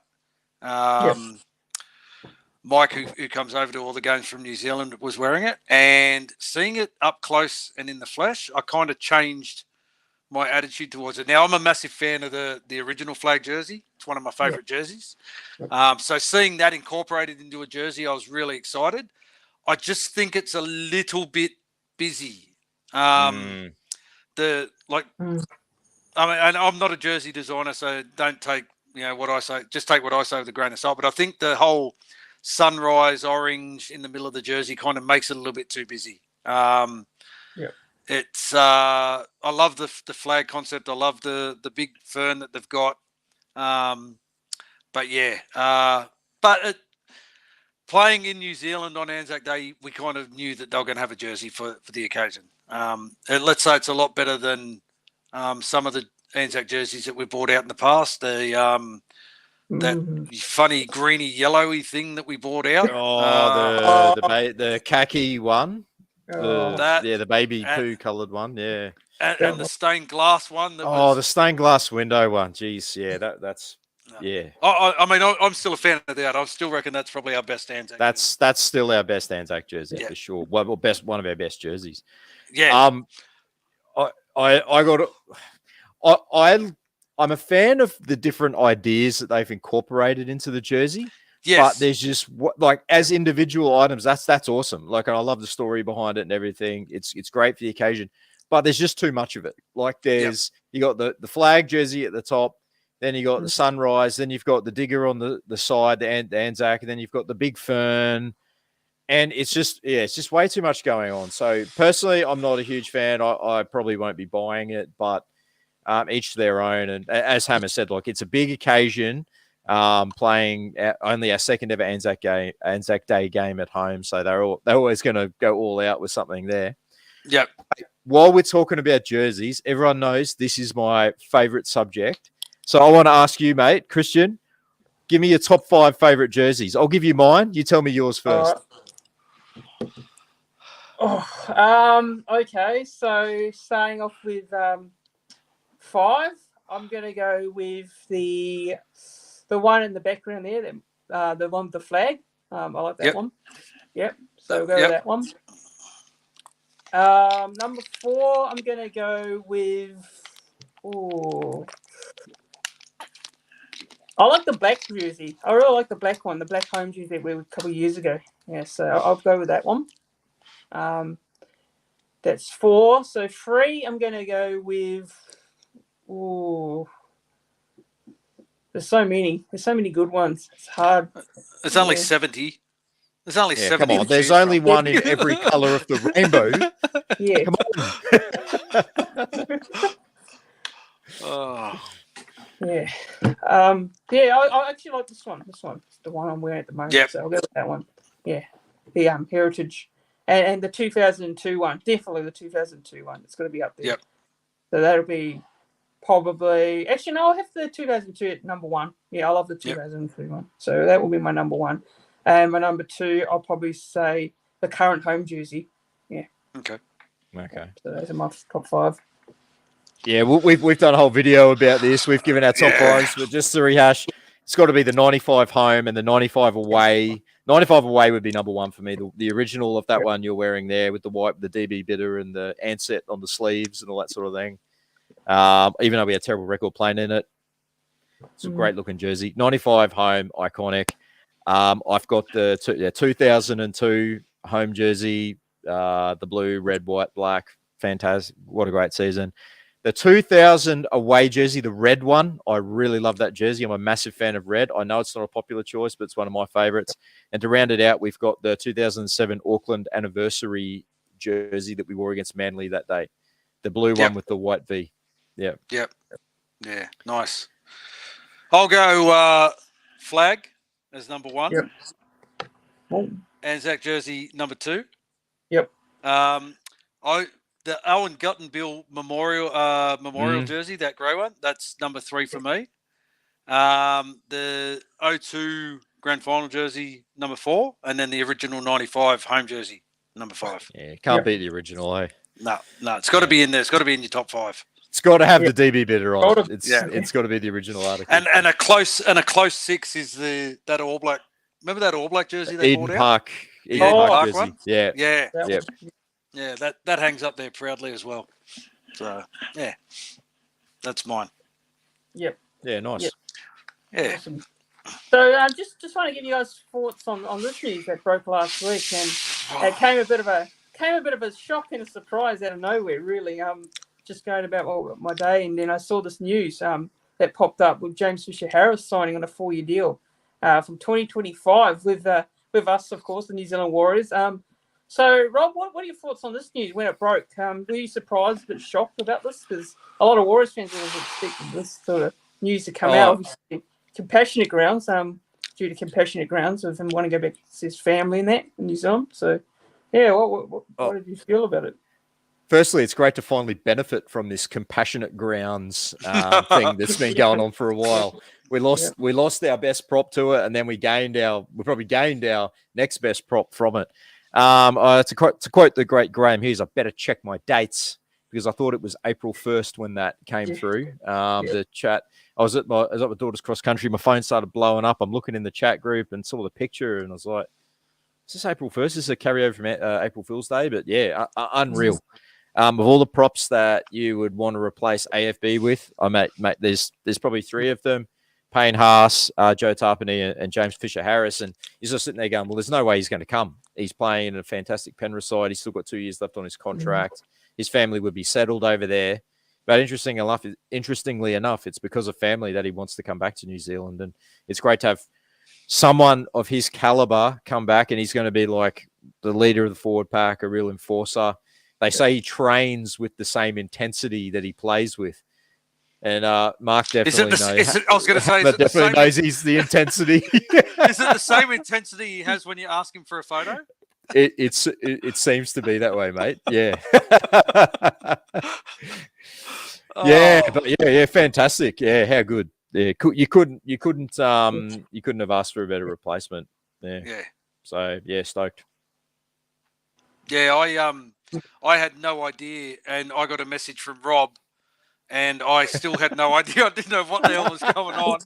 Mike, who comes over to all the games from New Zealand, was wearing it, and seeing it up close and in the flesh, I kind of changed my attitude towards it. Now, I'm a massive fan of the original flag jersey. It's one of my favorite jerseys. So seeing that incorporated into a jersey, I was really excited. I just think it's a little bit busy. And I'm not a jersey designer, so don't take what I say. Just take what I say with a grain of salt. But I think the whole sunrise orange in the middle of the jersey kind of makes it a little bit too busy. It's I love the flag concept. I love the big fern that they've got. Playing in New Zealand on ANZAC Day, we kind of knew that they were going to have a jersey for the occasion. And let's say it's a lot better than some of the ANZAC jerseys that we bought out in the past. That funny greeny yellowy thing that we bought out. The khaki one. The baby poo coloured one. Yeah. And the stained glass one. The stained glass window one. Jeez, yeah, that's. Yeah. I'm still a fan of that. I still reckon that's probably our best ANZAC. That's still our best ANZAC jersey for sure. One of our best jerseys. Yeah. I'm a fan of the different ideas that they've incorporated into the jersey. Yes. But there's just as individual items, that's awesome. Like, I love the story behind it and everything. It's great for the occasion, but there's just too much of it. Like, you got the flag jersey at the top, then you got the sunrise, then you've got the digger on the side, the ANZAC, and then you've got the big fern. And it's just way too much going on. So personally, I'm not a huge fan. I probably won't be buying it, but each to their own. And as Hammer said, it's a big occasion, playing only our second ever ANZAC Day game at home. So they're always going to go all out with something there. Yep. While we're talking about jerseys, everyone knows this is my favorite subject. So I want to ask you, mate, Christian, give me your top 5 favorite jerseys. I'll give you mine. You tell me yours first. Okay. So starting off with 5, I'm gonna go with the one in the background there, the one with the flag. I like that one. Yep. So we'll go with that one. Number 4, I'm gonna go with. I like the black jersey. I really like the black one, the black home jersey that we were a couple of years ago. Yeah, so I'll go with that one. That's 4. So 3, I'm going to go with. There's so many. There's so many good ones. It's hard. It's only 70. There's only 70. Come on, there's only one in every colour of the rainbow. Yeah. Come on. Yeah. I actually like this one. This one, the one I'm wearing at the moment. Yep. So I'll go with that one. Yeah. The Heritage and the 2002 one. Definitely the 2002 one. It's got to be up there. Yep. So that'll be probably. Actually, no, I'll have the 2002 at number 1. Yeah, I love the 2002 one. So that will be my number 1. And my number 2, I'll probably say the current home jersey. Yeah. Okay. So those are my top 5. Yeah, we've done a whole video about this. We've given our top 5s, but just to rehash, it's got to be the 95 home and the 95 away. 95 away would be number 1 for me. The original of that one you're wearing there with the white, the DB bitter and the ANZAC on the sleeves and all that sort of thing. Even though we had terrible record playing in it, it's a great looking jersey. 95 home, iconic. I've got the 2002 home jersey, the blue, red, white, black. Fantastic. What a great season. The 2000 away jersey, the red one, I really love that jersey. I'm a massive fan of red. I know it's not a popular choice, but it's one of my favorites. And to round it out, we've got the 2007 Auckland anniversary jersey that we wore against Manly that day. The blue one with the white V. Yeah. Yep. Yeah. Nice. I'll go flag as number 1. Yep. Oh. ANZAC jersey number 2. Yep. The Owen Guttenbill Memorial jersey, that grey one, that's number 3 for me. The 02 Grand Final jersey, number 4, and then the original 95 home jersey, number 5. Yeah, can't beat the original, eh? No, it's got to be in there. It's got to be in your top 5. It's got to have the DB bidder on it. It's got to be the original article. And a close 6 is that All Black. Remember that All Black jersey they Eden bought Park, out? Eden Park jersey. one? Yeah. Yeah, that hangs up there proudly as well. So yeah, that's mine. Yep. Yeah, nice. Yep. Yeah. Awesome. So just want to give you guys thoughts on this news that broke last week, and it came a bit of a shock and a surprise out of nowhere. Really, just going about my day, and then I saw this news that popped up with James Fisher-Harris signing on a 4-year deal from 2025 with us, of course, the New Zealand Warriors. So, Rob, what are your thoughts on this news when it broke? Were you surprised but shocked about this? Because a lot of Warriors fans were expecting this sort of news to come out. Obviously, compassionate grounds, due to compassionate grounds of him wanting to go back to his family and that in New Zealand. So, yeah, what did you feel about it? Firstly, it's great to finally benefit from this compassionate grounds thing that's been going on for a while. We lost our best prop to it, and then we probably gained our next best prop from it. To quote the great Graham Hughes, I better check my dates because I thought it was April 1st when that came through. The chat. I was at my daughter's cross country. My phone started blowing up. I'm looking in the chat group and saw the picture, and I was like, "Is this April 1st? Is this a carryover from April Fool's Day?" But yeah, unreal. Of all the props that you would want to replace AFB with, mate, there's probably 3 of them. Payne Haas, Joe Tarpany, and James Fisher-Harris. And he's just sitting there going, well, there's no way he's going to come. He's playing in a fantastic Penrith side. He's still got 2 years left on his contract. His family would be settled over there. But interestingly enough, it's because of family that he wants to come back to New Zealand. And it's great to have someone of his caliber come back, and he's going to be like the leader of the forward pack, a real enforcer. They say he trains with the same intensity that he plays with. And Mark definitely knows. I was going to say, definitely knows he's the intensity. Is it the same intensity he has when you ask him for a photo? It seems to be that way, mate. Yeah. Yeah, fantastic. Yeah, how good. Yeah, you couldn't have asked for a better replacement. Yeah. So yeah, stoked. Yeah, I had no idea, and I got a message from Rob. And I still had no idea. I didn't know what the hell was going on.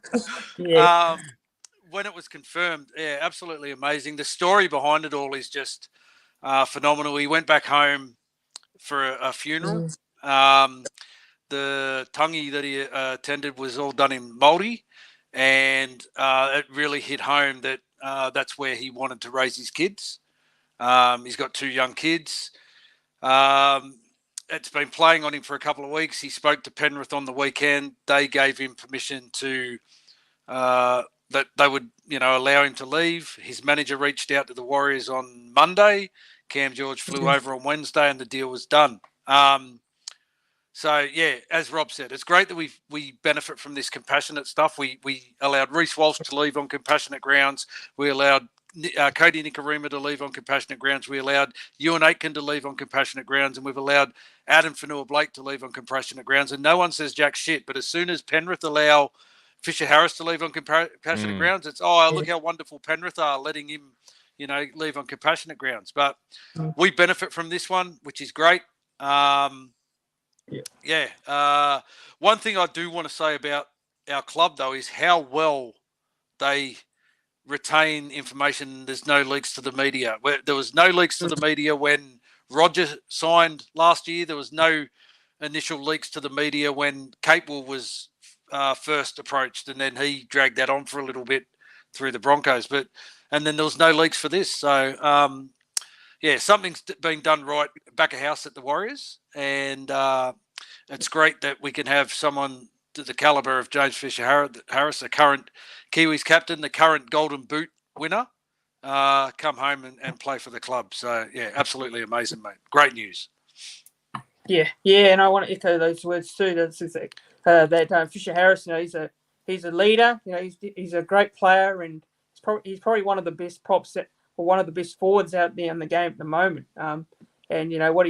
When it was confirmed, yeah, absolutely amazing. The story behind it all is just phenomenal. He went back home for a funeral. The tangi that he attended was all done in Māori, and it really hit home that that's where he wanted to raise his kids. He's got 2 young kids. It's been playing on him for a couple of weeks. He spoke to Penrith on the weekend. They gave him permission to that they would, allow him to leave. His manager reached out to the Warriors on Monday. Cam George flew over on Wednesday, and the deal was done. So yeah, as Rob said, it's great that we benefit from this compassionate stuff. We allowed Reece Walsh to leave on compassionate grounds. We allowed Cody Nikarima to leave on compassionate grounds. We allowed Ewan Aitken to leave on compassionate grounds, and we've allowed Adam Fanua-Blake to leave on compassionate grounds. And no one says jack shit. But as soon as Penrith allow Fisher-Harris to leave on compassionate grounds, it's, look how wonderful Penrith are letting him, leave on compassionate grounds. But we benefit from this one, which is great. One thing I do want to say about our club, though, is how well they retain information. There's no leaks to the media. There was no leaks to the media when Roger signed last year. There was no initial leaks to the media when Capewell was first approached, and then he dragged that on for a little bit. through the Broncos. And then there was no leaks for this. So, something's being done right back of house at the Warriors. And it's great that we can have someone to the caliber of James Fisher-Harris, the current Kiwis captain, the current Golden Boot winner, come home and play for the club. So, yeah, absolutely amazing, mate. Great news. Yeah, and I want to echo those words too. That Fisher-Harris, he's a leader. He's a great player, and he's probably one of the best props or one of the best forwards out there in the game at the moment. And what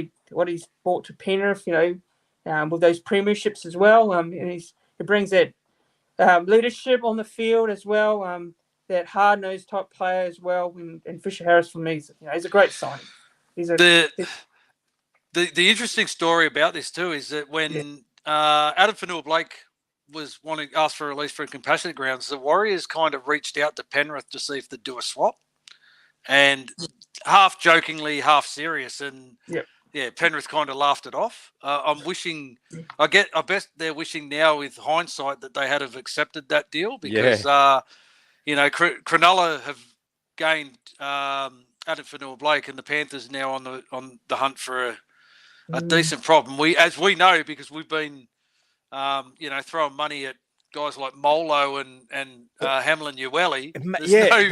he's brought to Penrith, with those premierships as well. And he brings that leadership on the field as well. That hard-nosed type player as well. And Fisher-Harris for me, he's a great signing. The interesting story about this too is that when Adam Fanua-Blake was asked for a release for compassionate grounds, the Warriors kind of reached out to Penrith to see if they'd do a swap, and half jokingly, half serious, and Penrith kind of laughed it off. I bet they're wishing now with hindsight that they had have accepted that deal because Cronulla have gained Adam Fanua-Blake, and the Panthers now on the hunt for a decent problem. As we know, because we've been throwing money at guys like Molo and Hamlin Ueli.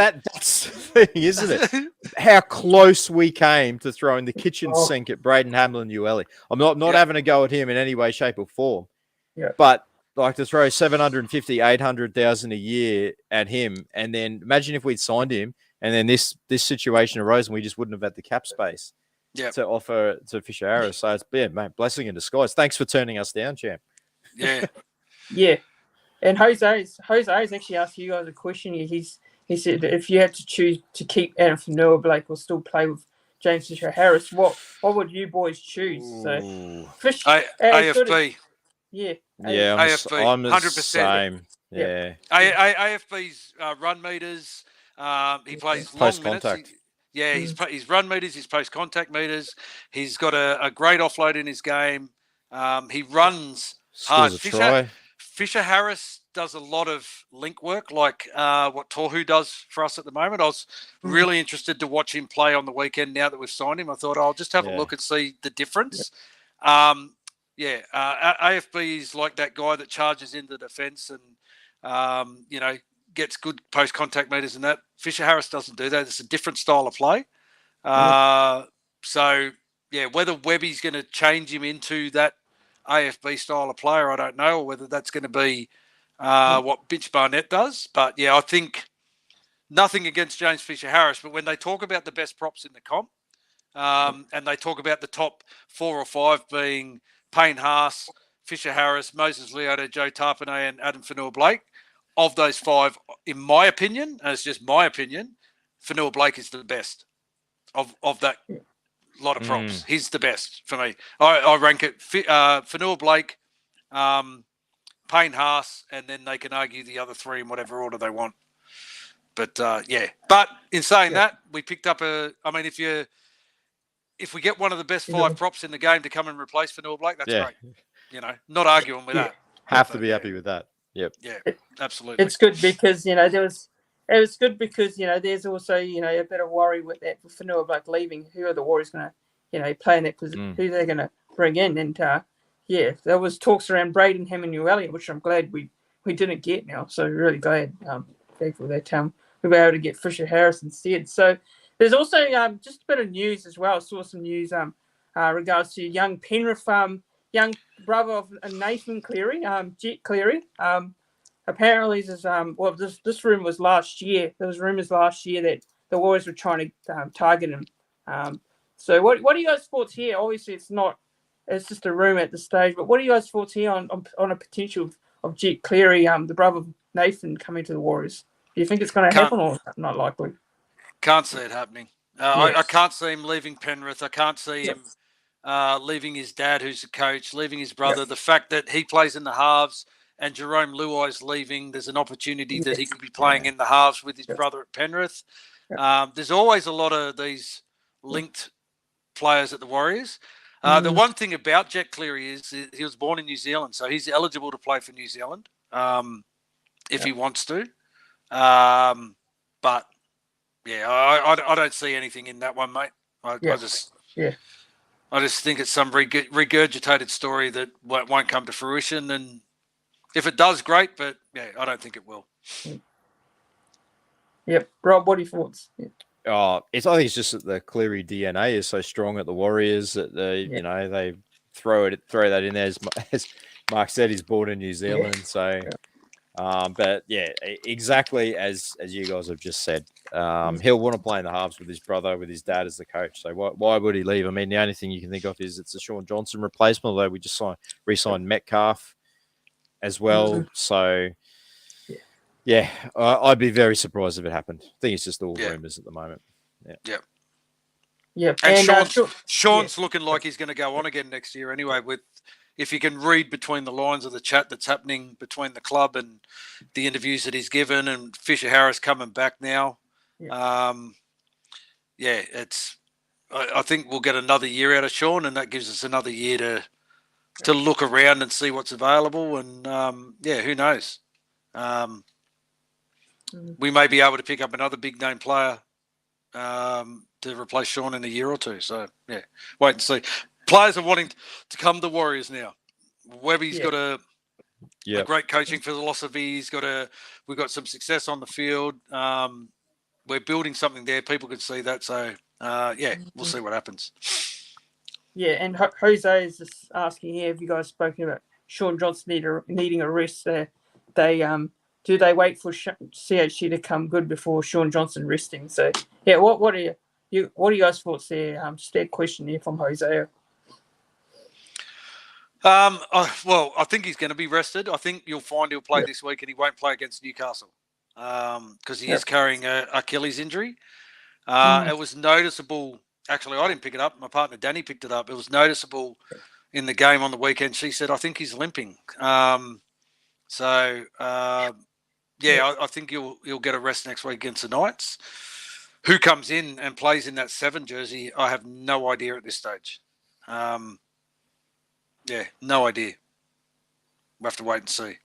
That's the thing, isn't it? How close we came to throwing the kitchen sink at Braden Hamlin Ueli. I'm not having a go at him in any way, shape, or form. Yeah. But like to throw 750, 800,000 a year at him, and then imagine if we'd signed him, and then this situation arose, and we just wouldn't have had the cap space to offer to Fisher-Harris. So it's been, mate, blessing in disguise. Thanks for turning us down, champ. Yeah. Yeah. And Jose's actually asked you guys a question. He said that if you had to choose to keep Adam Fanua-Blake or still play with James Fisher-Harris, what would you boys choose? So, AFB. Yeah. AFB. I'm the 100%. same. Yeah. AFB's run meters. He plays long minutes. His run meters, his post-contact meters. He's got a great offload in his game. He runs hard. Fisher-Harris does a lot of link work, like what Tohu does for us at the moment. I was really interested to watch him play on the weekend now that we've signed him. I thought I'll just have a look and see the difference. AFB is like that guy that charges into defence and, gets good post-contact meters and that. Fisher-Harris doesn't do that. It's a different style of play. Whether Webby's going to change him into that AFB style of player, I don't know, or whether that's going to be what Bitch Barnett does. But, I think nothing against James Fisher-Harris, but when they talk about the best props in the comp and they talk about the top 4 or 5 being Payne Haas, Fisher-Harris, Moses Leota, Joe Tarpanay, and Adam Fanua-Blake, of those 5, in my opinion, and it's just my opinion, Fanua-Blake is the best of that lot of props. He's the best for me. I rank it Fanua-Blake, Payne Haas, and then they can argue the other 3 in whatever order they want. But But in saying that, we picked up if we get one of the best 5 props in the game to come and replace Fanua-Blake, that's great. Not arguing with that. Have to be happy with that. Yep. Yeah, absolutely. It's good because there's also a bit of worry with that with Fanua-Blake leaving. Who are the Warriors going to play in that position? Who they're going to bring in? And there was talks around Braden Hamlin-Ueli, which I'm glad we didn't get now. So really glad thankful that we were able to get Fisher-Harris instead. So there's also just a bit of news as well. I saw some news regards to young Penrith young brother of Nathan Cleary, Jet Cleary. Apparently, this rumor was last year. There was rumors last year that the Warriors were trying to target him. So what are you guys' thoughts here? Obviously, it's just a rumor at this stage. But what are you guys' thoughts here on a potential of Jet Cleary, the brother of Nathan, coming to the Warriors? Do you think it's going to happen or not likely? Can't see it happening. I can't see him leaving Penrith. I can't see him leaving his dad, who's a coach, leaving his brother. Yep. The fact that he plays in the halves and Jerome Luai's leaving, there's an opportunity that he could be playing in the halves with his brother at Penrith. Yep. There's always a lot of these linked players at the Warriors. The one thing about Jet Cleary is he was born in New Zealand, so he's eligible to play for New Zealand if he wants to. But yeah, I don't see anything in that one, mate. I just think it's some regurgitated story that won't come to fruition. And if it does, great. But yeah, I don't think it will. Yep. Rob, what are your thoughts? Yeah. I think it's just that the Cleary DNA is so strong at the Warriors that they throw that in there. As Mark said, he's born in New Zealand, so. But yeah, exactly as you guys have just said, he'll want to play in the halves with his brother, with his dad as the coach. So why would he leave? I mean, the only thing you can think of is it's a Sean Johnson replacement, although we just re-signed Metcalf as well. So yeah, I'd be very surprised if it happened. I think it's just all rumours at the moment. Yeah. And Sean's looking like he's going to go on again next year anyway. If you can read between the lines of the chat that's happening between the club and the interviews that he's given, and Fisher Harris coming back now. I think we'll get another year out of Sean, and that gives us another year to look around and see what's available. And who knows? We may be able to pick up another big name player to replace Sean in a year or two. So yeah, wait and see. Players are wanting to come to Warriors now. Webby's got a great coaching philosophy. We've got some success on the field. We're building something there. People can see that. So we'll see what happens. Yeah, and Jose is just asking here, have you guys spoken about Sean Johnson needing a rest? Do they wait for CHC to come good before Sean Johnson resting? So yeah, what are you guys' thoughts there? Just a question here from Jose. Well, I think he's going to be rested. I think you'll find he'll play this week, and he won't play against Newcastle because he is carrying an Achilles injury. It was noticeable. Actually, I didn't pick it up. My partner Danny picked it up. It was noticeable in the game on the weekend. She said, "I think he's limping." I think he'll get a rest next week against the Knights. Who comes in and plays in that 7 jersey? I have no idea at this stage. No idea. We'll have to wait and see.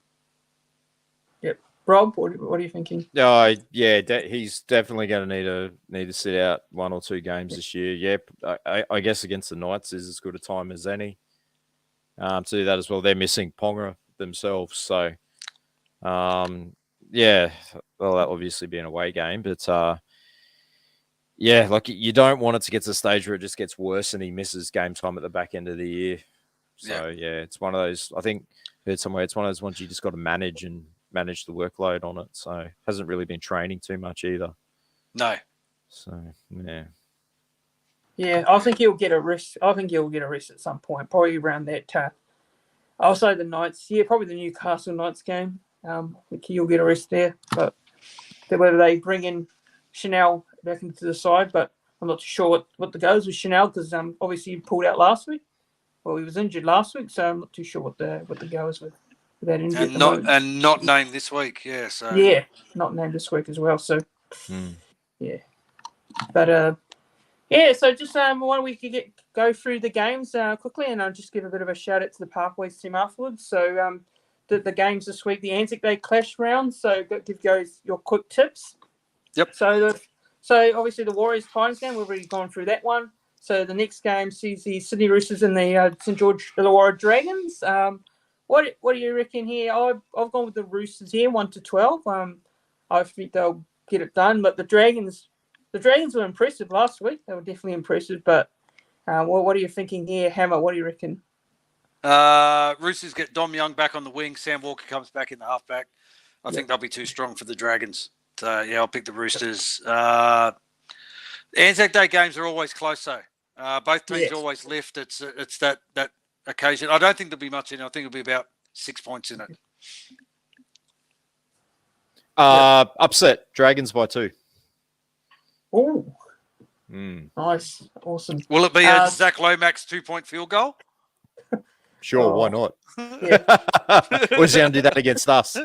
Yep. Rob, what are you thinking? He's definitely going to need to sit out 1 or 2 games this year. Yeah, I guess against the Knights is as good a time as any to do that as well. They're missing Ponga themselves, so well, that'll obviously be an away game, but you don't want it to get to the stage where it just gets worse and he misses game time at the back end of the year. So it's one of those. I think I heard somewhere it's one of those ones you just got to manage the workload on it. So hasn't really been training too much either. No. So yeah. Yeah, I think he'll get a rest. At some point, probably around that. I'll say the Knights. Yeah, probably the Newcastle Knights game. I think he'll get a rest there. But whether they bring in Chanel back into the side, but I'm not sure what the goes with Chanel because obviously he pulled out last week. Well, he was injured last week, so I'm not too sure what the go is with that injury. And not named this week, So not named this week as well. So but so just why don't we go through the games quickly, and I'll just give a bit of a shout out to the Parkways team afterwards. So the games this week, the ANZAC Day Clash round. So give guys your quick tips. Yep. So obviously the Warriors Titans game, we've already gone through that one. So the next game sees the Sydney Roosters and the St George Illawarra Dragons. What do you reckon here? I've gone with the Roosters here, 1-12. I think they'll get it done. But the Dragons were impressive last week. They were definitely impressive. But what are you thinking here, Hammer? What do you reckon? Roosters get Dom Young back on the wing. Sam Walker comes back in the halfback. I think they'll be too strong for the Dragons. So I'll pick the Roosters. Anzac Day games are always close, though. Both teams always lift. It's that occasion. I don't think there'll be much in it. I think it'll be about 6 points in it. Upset Dragons by 2. Oh, nice, awesome. Will it be a Zach Lomax 2-point field goal? Sure, why not? What's he going to do that against us?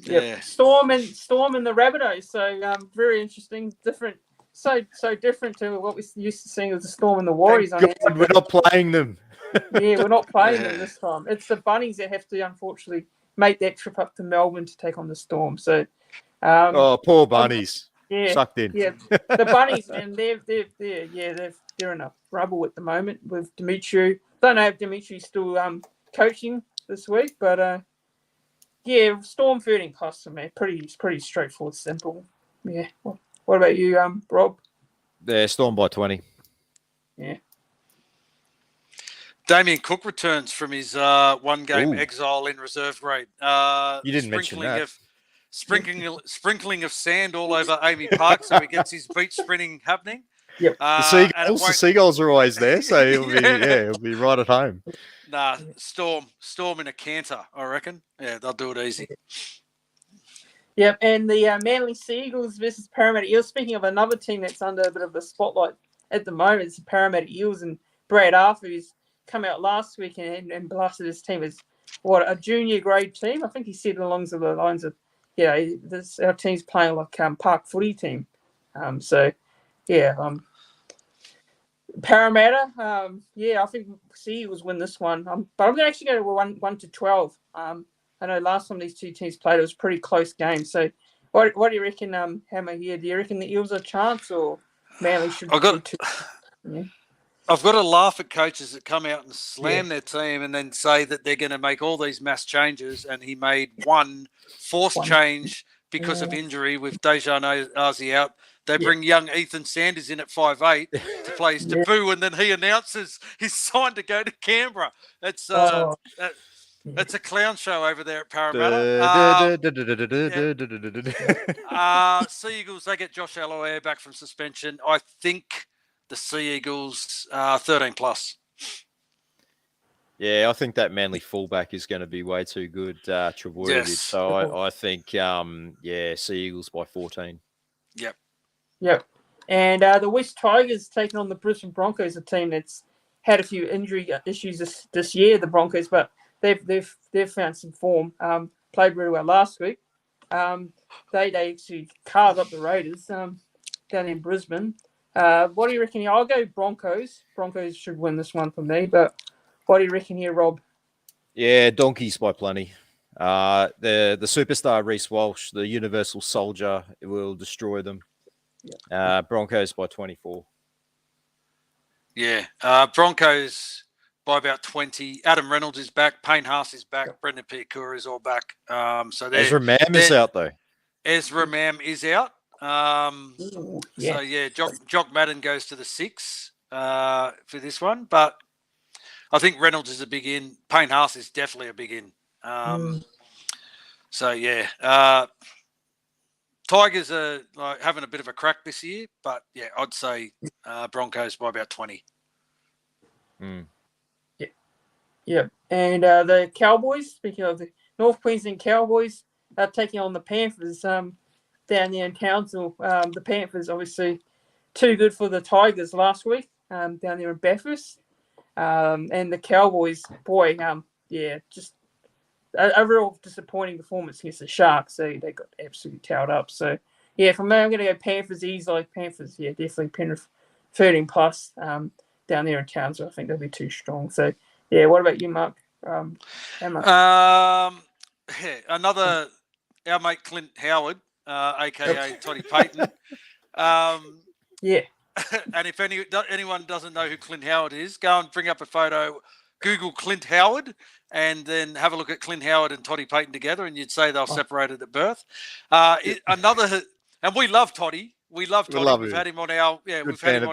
Yeah. Storm and the Rabbitohs. So very interesting, different. So different to what we used to seeing with the Storm and the Warriors. God, we're not playing them. We're not playing them this time. It's the Bunnies that have to unfortunately make that trip up to Melbourne to take on the Storm. So, Oh, poor bunnies. yeah, Sucked in. yeah, the Bunnies, man, they're in a rubble at the moment with Dimitri. Don't know if Dimitri's still coaching this week, but yeah, Storm 13 plus for me. Pretty straightforward, simple. Yeah. What about you, Rob? They're Storm by 20. Yeah. Damien Cook returns from his one-game Ooh. exile in reserve grade. You didn't mention that. Sprinkling of sand all over Amy Park, so he gets his beach sprinting happening. Yep. The seagulls are always there, so he'll be right at home. Nah, Storm in a canter, I reckon. Yeah, they'll do it easy. Yep, and the Manly Seagulls versus Parramatta Eels. Speaking of another team that's under a bit of the spotlight at the moment, it's the Parramatta Eels, and Brad Arthur, who's come out last week and blasted his team as a junior grade team. I think he said along the lines of, our team's playing like park footy team. Parramatta, I think Seagulls win this one. But I'm actually going to go 1 to 12. I know last time these two teams played, it was a pretty close game. So, what do you reckon, Hammer? Here, do you reckon the Eels are a chance, or Manly should? I've got to laugh at coaches that come out and slam their team and then say that they're going to make all these mass changes. And he made one forced change because of injury with Dejan Arzi out. They bring young Ethan Sanders in at 5'8" to play his debut, and then he announces he's signed to go to Canberra. That's a clown show over there at Parramatta. Sea Eagles, they get Josh Aloiai back from suspension. I think the Sea Eagles 13 plus. Yeah, I think that Manly fullback is going to be way too good, Travojevic. Yes. So I think, Sea Eagles by 14. Yep. And the West Tigers taking on the Brisbane Broncos, a team that's had a few injury issues this year, the Broncos, but they've found some form. Played really well last week. They actually carved up the Raiders down in Brisbane. What do you reckon here? I'll go Broncos. Broncos should win this one for me, but what do you reckon here, Rob? Yeah, Donkeys by plenty. The superstar Reece Walsh, the universal soldier, will destroy them. Broncos by 24. Yeah, Broncos by about 20. Adam Reynolds is back. Payne Haas is back. Brendan Piakura is all back. So Ezra Mam is out though. Ezra Mam is out. So Jock Madden goes to the 6 for this one, but I think Reynolds is a big in. Payne Haas is definitely a big in. So yeah, Tigers are having a bit of a crack this year, but yeah, I'd say Broncos by about 20. Yeah. And the Cowboys, speaking of the North Queensland Cowboys, are taking on the Panthers down there in Townsville. The Panthers obviously too good for the Tigers last week down there in Bathurst. And the Cowboys, just a real disappointing performance against the Sharks. So they got absolutely towed up. So, yeah, from there, I'm going to go Panthers easily. Panthers, definitely Penrith 13 plus down there in Townsville. I think they'll be too strong. So, yeah, what about you, Mark? Our mate Clint Howard, a.k.a. Toddy Payton. And if anyone doesn't know who Clint Howard is, go and bring up a photo, Google Clint Howard, and then have a look at Clint Howard and Toddy Payton together, and you'd say they're separated at birth. And we love Toddy. We love Toddy. We've had him on our good friend of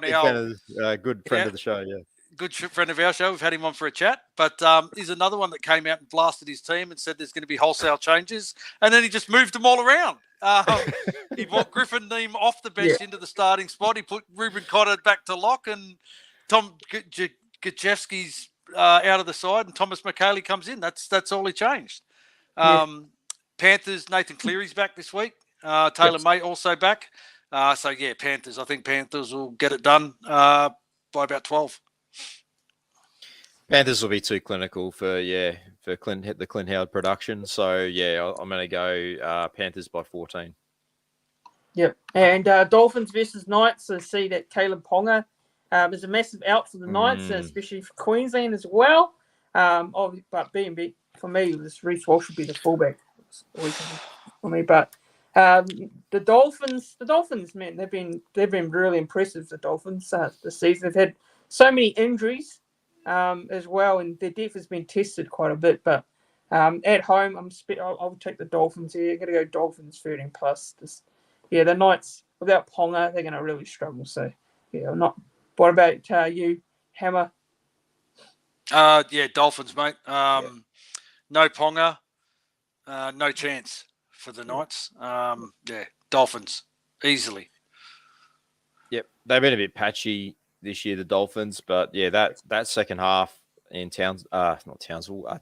the show. Yeah, good friend of our show. We've had him on for a chat. But he's another one that came out and blasted his team and said there's going to be wholesale changes, and then he just moved them all around. He brought Griffin Neem off the bench into the starting spot. He put Ruben Cotter back to lock, and Tom Gajewski's out of the side, and Thomas McKaylee comes in. That's all he changed. Panthers, Nathan Cleary's back this week. Taylor May also back. Panthers. I think Panthers will get it done by about 12. Panthers will be too clinical for the Clint Howard production. So I'm going to go Panthers by 14. Yep, and Dolphins versus Knights. So see that Caleb Ponga is a massive out for the Knights, especially for Queensland as well. But being for me, this Reece Walsh should be the fullback for me. But the Dolphins, man, they've been really impressive. The Dolphins this season, they've had so many injuries as well, and their depth has been tested quite a bit. But at home, I'll take the Dolphins here. I'm going to go Dolphins 13 plus. The Knights without Ponga, they're going to really struggle. So yeah, not. What about you, Hammer? Dolphins, mate. No Ponga, no chance for the Knights. Dolphins easily. Yep, they've been a bit patchy this year, the Dolphins, but yeah, that second half in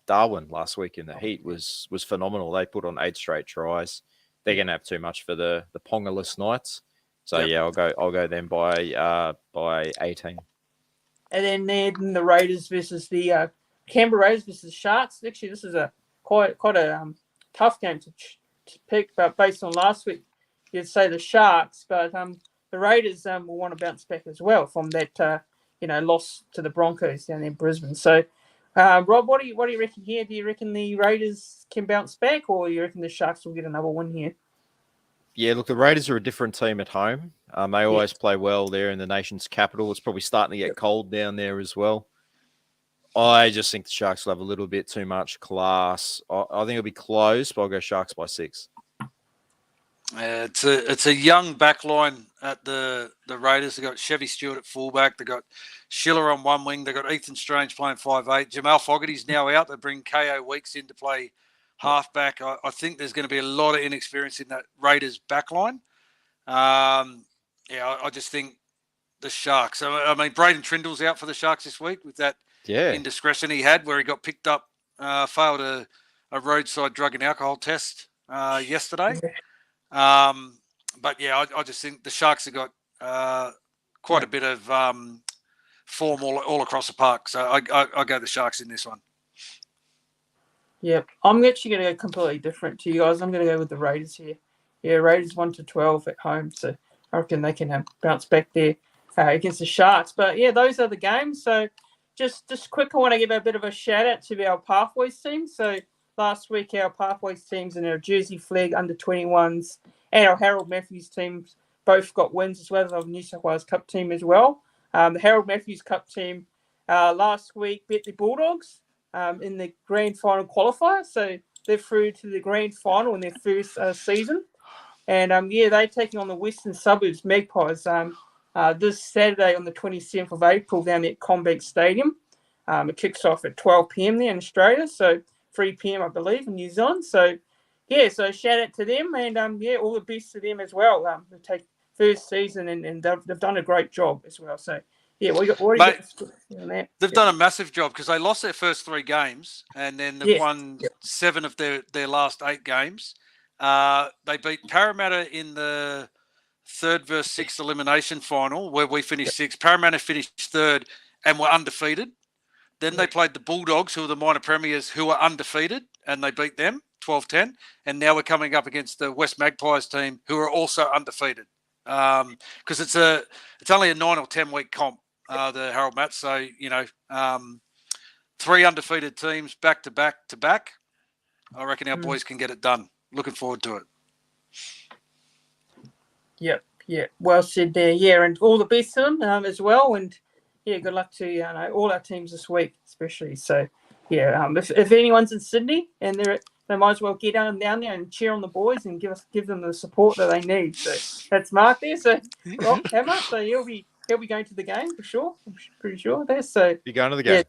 Darwin last week in the heat was phenomenal. They put on 8 straight tries. They're going to have too much for the Ponga-less Knights. So I'll go them by 18. And then the Raiders versus the Canberra Raiders versus Sharks. Actually, this is a quite a tough game to pick, but based on last week, you'd say the Sharks, but the Raiders will want to bounce back as well from that loss to the Broncos down in Brisbane. So, Rob, what do you reckon here? Do you reckon the Raiders can bounce back, or you reckon the Sharks will get another win here? Yeah, look, the Raiders are a different team at home. They always play well there in the nation's capital. It's probably starting to get cold down there as well. I just think the Sharks will have a little bit too much class. I think it'll be close, but I'll go Sharks by 6. It's a young backline at the Raiders. They've got Chevy Stewart at fullback. They've got Schiller on one wing. They've got Ethan Strange playing 5'8". Jamal Fogarty's now out. They bring KO Weeks in to play halfback. I think there's going to be a lot of inexperience in that Raiders backline. I just think the Sharks. I mean, Braden Trindle's out for the Sharks this week with that indiscretion he had where he got picked up, failed a roadside drug and alcohol test yesterday. I just think the Sharks have got quite a bit of form all across the park. So I go the Sharks in this one. Yeah, I'm actually going to go completely different to you guys. I'm going to go with the Raiders here. Yeah, Raiders 1-12 at home. So I reckon they can bounce back there against the Sharks. But yeah, those are the games. So just quick, I want to give a bit of a shout out to our Pathways team. So last week, our Pathways teams and our Jersey Flag under-21s and our Harold Matthews teams both got wins, as well as our New South Wales Cup team as well. The Harold Matthews Cup team last week beat the Bulldogs in the grand final qualifier. So they're through to the grand final in their first season. And, they're taking on the Western Suburbs Magpies this Saturday on the 27th of April down at Combank Stadium. It kicks off at 12 p.m. there in Australia. So 3 p.m. I believe in New Zealand. So so shout out to them and all the best to them as well. They take first season and they've done a great job as well. So they've done a massive job because they lost their first 3 games and then they've won 7 of their last 8 games. They beat Parramatta in the 3rd versus 6th elimination final where we finished 6th. Parramatta finished 3rd and were undefeated. Then they played the Bulldogs, who are the minor premiers, who are undefeated, and they beat them 12-10. And now we're coming up against the West Magpies team, who are also undefeated. Because it's only a 9 or 10 week comp, the Harold Mats. So 3 undefeated teams back to back to back. I reckon our boys can get it done. Looking forward to it. Yeah. Well said there. Yeah, and all the best to them as well. And good luck to all our teams this week, especially. So if anyone's in Sydney and they might as well get down there and cheer on the boys and give them the support that they need. So that's Mark there. So Rob Hammer, so he'll be going to the game for sure. I'm pretty sure there. So you're going to the game.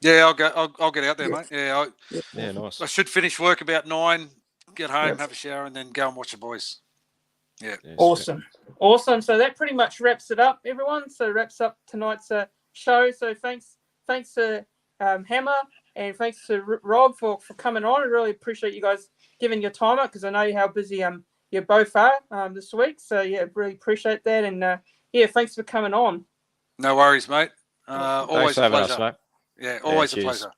I'll go. I'll get out there, mate. Yeah, nice. I should finish work about 9. Get home, have a shower, and then go and watch the boys. Yeah. Awesome. So that pretty much wraps it up, everyone. So wraps up tonight's show. So thanks to Hammer and thanks to Rob for coming on. I really appreciate you guys giving your time up because I know how busy you both are this week. So really appreciate that. And thanks for coming on. No worries, mate. Always a pleasure. Us, mate. Yeah, always a pleasure.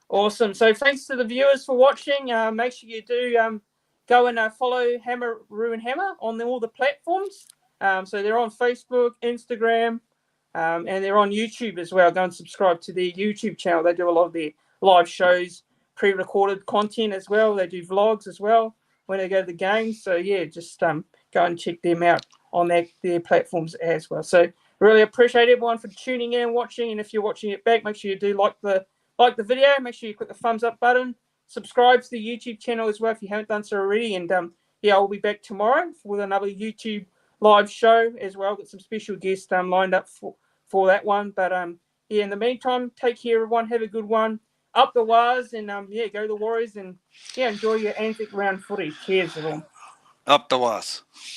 Awesome. So thanks to the viewers for watching. Make sure you do go and follow Hammer Ruin Hammer on all the platforms. So they're on Facebook, Instagram, and they're on YouTube as well. Go and subscribe to their YouTube channel. They do a lot of their live shows, pre-recorded content as well. They do vlogs as well when they go to the games. So yeah, just go and check them out on their platforms as well. So really appreciate everyone for tuning in and watching. And if you're watching it back, make sure you do like the video. Make sure you click the thumbs up button. Subscribe to the YouTube channel as well if you haven't done so already. And yeah, I'll be back tomorrow with another YouTube live show as well. Got some special guests lined up for that one. But yeah, in the meantime, take care, everyone. Have a good one. Up the Wars, and yeah, go the Warriors, and yeah, enjoy your ANZAC round footy. Cheers, everyone. Up the was.